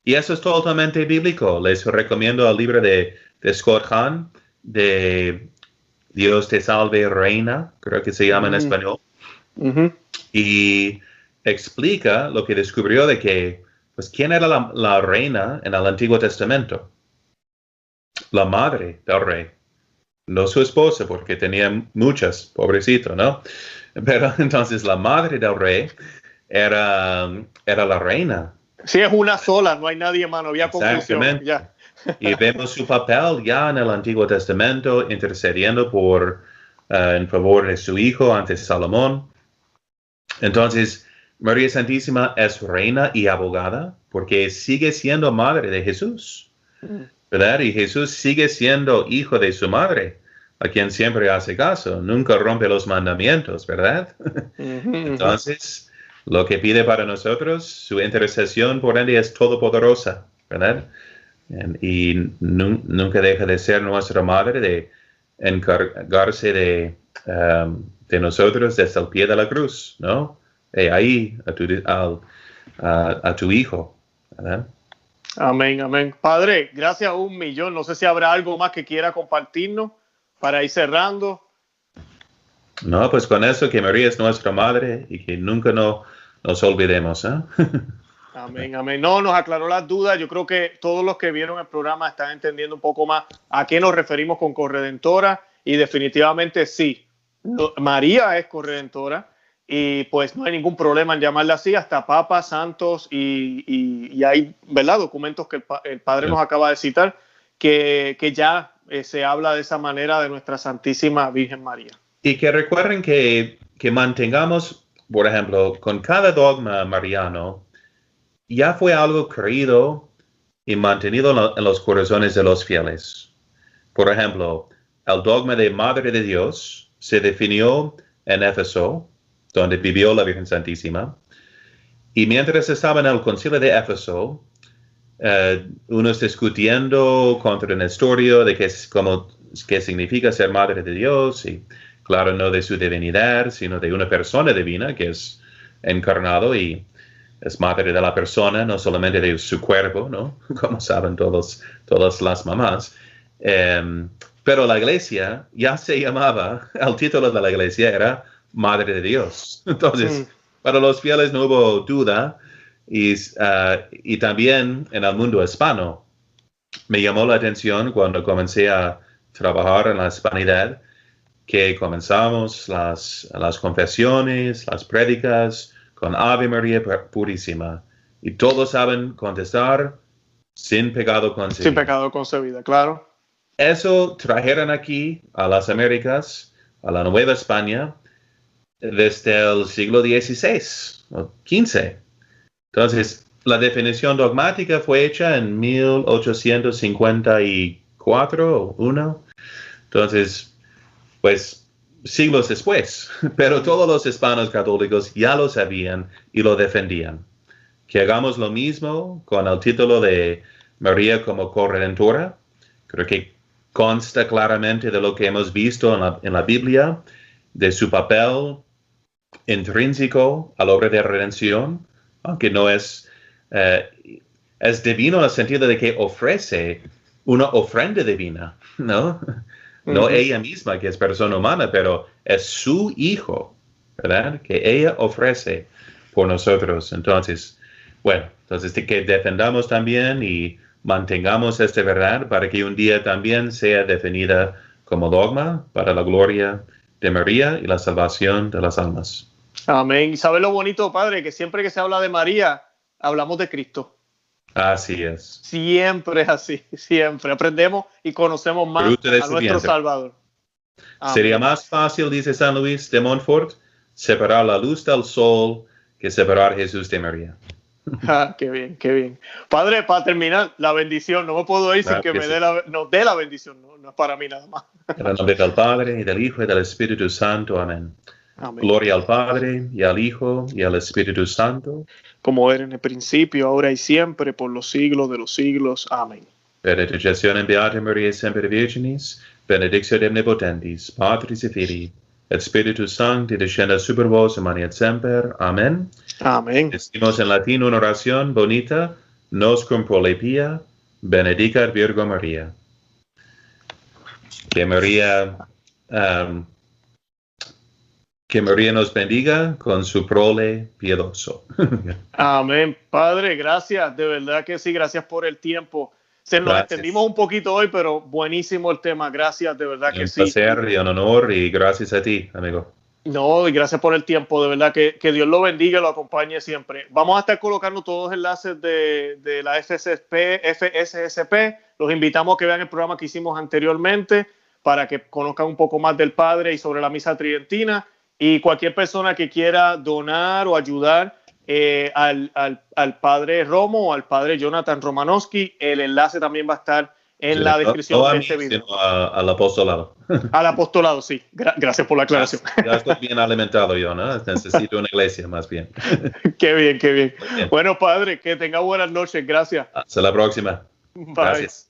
Y eso es totalmente bíblico. Les recomiendo el libro de Scott Hahn, de Dios te salve, reina, creo que se llama en español. Uh-huh. Y explica lo que descubrió de que, pues, ¿quién era la reina en el Antiguo Testamento? La madre del rey. No su esposa, porque tenía muchas, pobrecito, ¿no? Pero entonces la madre del rey era la reina. Sí, es una sola, no hay nadie más, no había confusión. Exactamente. Ya. Y vemos su papel ya en el Antiguo Testamento, intercediendo en favor de su hijo ante Salomón. Entonces, María Santísima es reina y abogada, porque sigue siendo madre de Jesús, ¿verdad? Y Jesús sigue siendo hijo de su madre, a quien siempre hace caso, nunca rompe los mandamientos, ¿verdad? Entonces, lo que pide para nosotros, su intercesión por ende es todopoderosa, ¿verdad? Y nunca deja de ser nuestra madre, de encargarse de nosotros desde el pie de la cruz, ¿no? Ahí a tu hijo, ¿verdad? Amén, amén. Padre, gracias a 1,000,000. No sé si habrá algo más que quiera compartirnos para ir cerrando. No, pues con eso, que María es nuestra madre y que nunca nos olvidemos, ¿eh? Amén, amén. No, nos aclaró las dudas. Yo creo que todos los que vieron el programa están entendiendo un poco más a qué nos referimos con corredentora, y definitivamente sí, María es corredentora, y pues no hay ningún problema en llamarla así, hasta papas, santos y hay, ¿verdad?, documentos que el Padre nos acaba de citar que ya se habla de esa manera de nuestra Santísima Virgen María. Y que recuerden que mantengamos, por ejemplo, con cada dogma mariano, ya fue algo creído y mantenido en los corazones de los fieles. Por ejemplo, el dogma de Madre de Dios se definió en Éfeso, donde vivió la Virgen Santísima. Y mientras estaba en el concilio de Éfeso, unos discutiendo contra Nestorio de qué significa ser Madre de Dios, y claro, no de su divinidad, sino de una persona divina que es encarnado y es madre de la persona, no solamente de su cuerpo, ¿no? Como saben todas las mamás. Pero la iglesia ya se llamaba, el título de la iglesia era Madre de Dios. Entonces, para los fieles no hubo duda. Y también en el mundo hispano, me llamó la atención cuando comencé a trabajar en la hispanidad, que comenzamos las confesiones, las prédicas, con Ave María Purísima. Y todos saben contestar sin pecado concebido. Sin pecado concebida, claro. Eso trajeron aquí a las Américas, a la Nueva España, desde el siglo XVI o XV. Entonces, la definición dogmática fue hecha en 1854 o 1. Entonces, pues siglos después, pero todos los hispanos católicos ya lo sabían y lo defendían. Que hagamos lo mismo con el título de María como corredentora. Creo que consta claramente de lo que hemos visto en la Biblia, de su papel intrínseco a la obra de redención, aunque no es divino en el sentido de que ofrece una ofrenda divina, ¿no? No ella misma, que es persona humana, pero es su hijo, ¿verdad? Que ella ofrece por nosotros. Entonces, bueno, que defendamos también y mantengamos esta verdad para que un día también sea definida como dogma para la gloria de María y la salvación de las almas. Amén. ¿Y sabe lo bonito, Padre? Que siempre que se habla de María, hablamos de Cristo. Así es. Siempre es así, siempre. Aprendemos y conocemos más a nuestro vientre. Salvador. Amén. Sería más fácil, dice San Luis de Montfort, separar la luz del sol que separar a Jesús de María. Qué bien, qué bien. Padre, para terminar, la bendición. No me puedo ir sin que me dé la bendición. No es para mí nada más. En el nombre del Padre, y del Hijo, y del Espíritu Santo. Amén. Amén. Gloria al Padre, y al Hijo, y al Espíritu Santo. Como era en el principio, ahora y siempre, por los siglos de los siglos. Amén. Benedicción in Beata Maria Semper Virginis, benedictio omnipotentis, Patris et Filii, et Spiritus Sancti, descenda super vos, et semper. Amén. Amén. Decimos en latín una oración bonita, nos cum prole pia, benedicat Virgo María. Que María nos bendiga con su prole piedoso. Amén. Padre, gracias. De verdad que sí, gracias por el tiempo. Se nos extendimos un poquito hoy, pero buenísimo el tema. Gracias, de verdad que sí. Un placer y un honor, y gracias a ti, amigo. No, y gracias por el tiempo, de verdad que Dios lo bendiga y lo acompañe siempre. Vamos a estar colocando todos los enlaces de la FSSP. Los invitamos a que vean el programa que hicimos anteriormente para que conozcan un poco más del Padre y sobre la misa tridentina. Y cualquier persona que quiera donar o ayudar al Padre Romo o al Padre Jonathan Romanowski, el enlace también va a estar en la descripción de este video. Al apostolado. Al apostolado, sí. Gracias por la aclaración. Ya estoy bien alimentado yo, ¿no? Necesito una iglesia más bien. Qué bien, qué bien. Bueno, Padre, que tenga buenas noches. Gracias. Hasta la próxima. Bye. Gracias.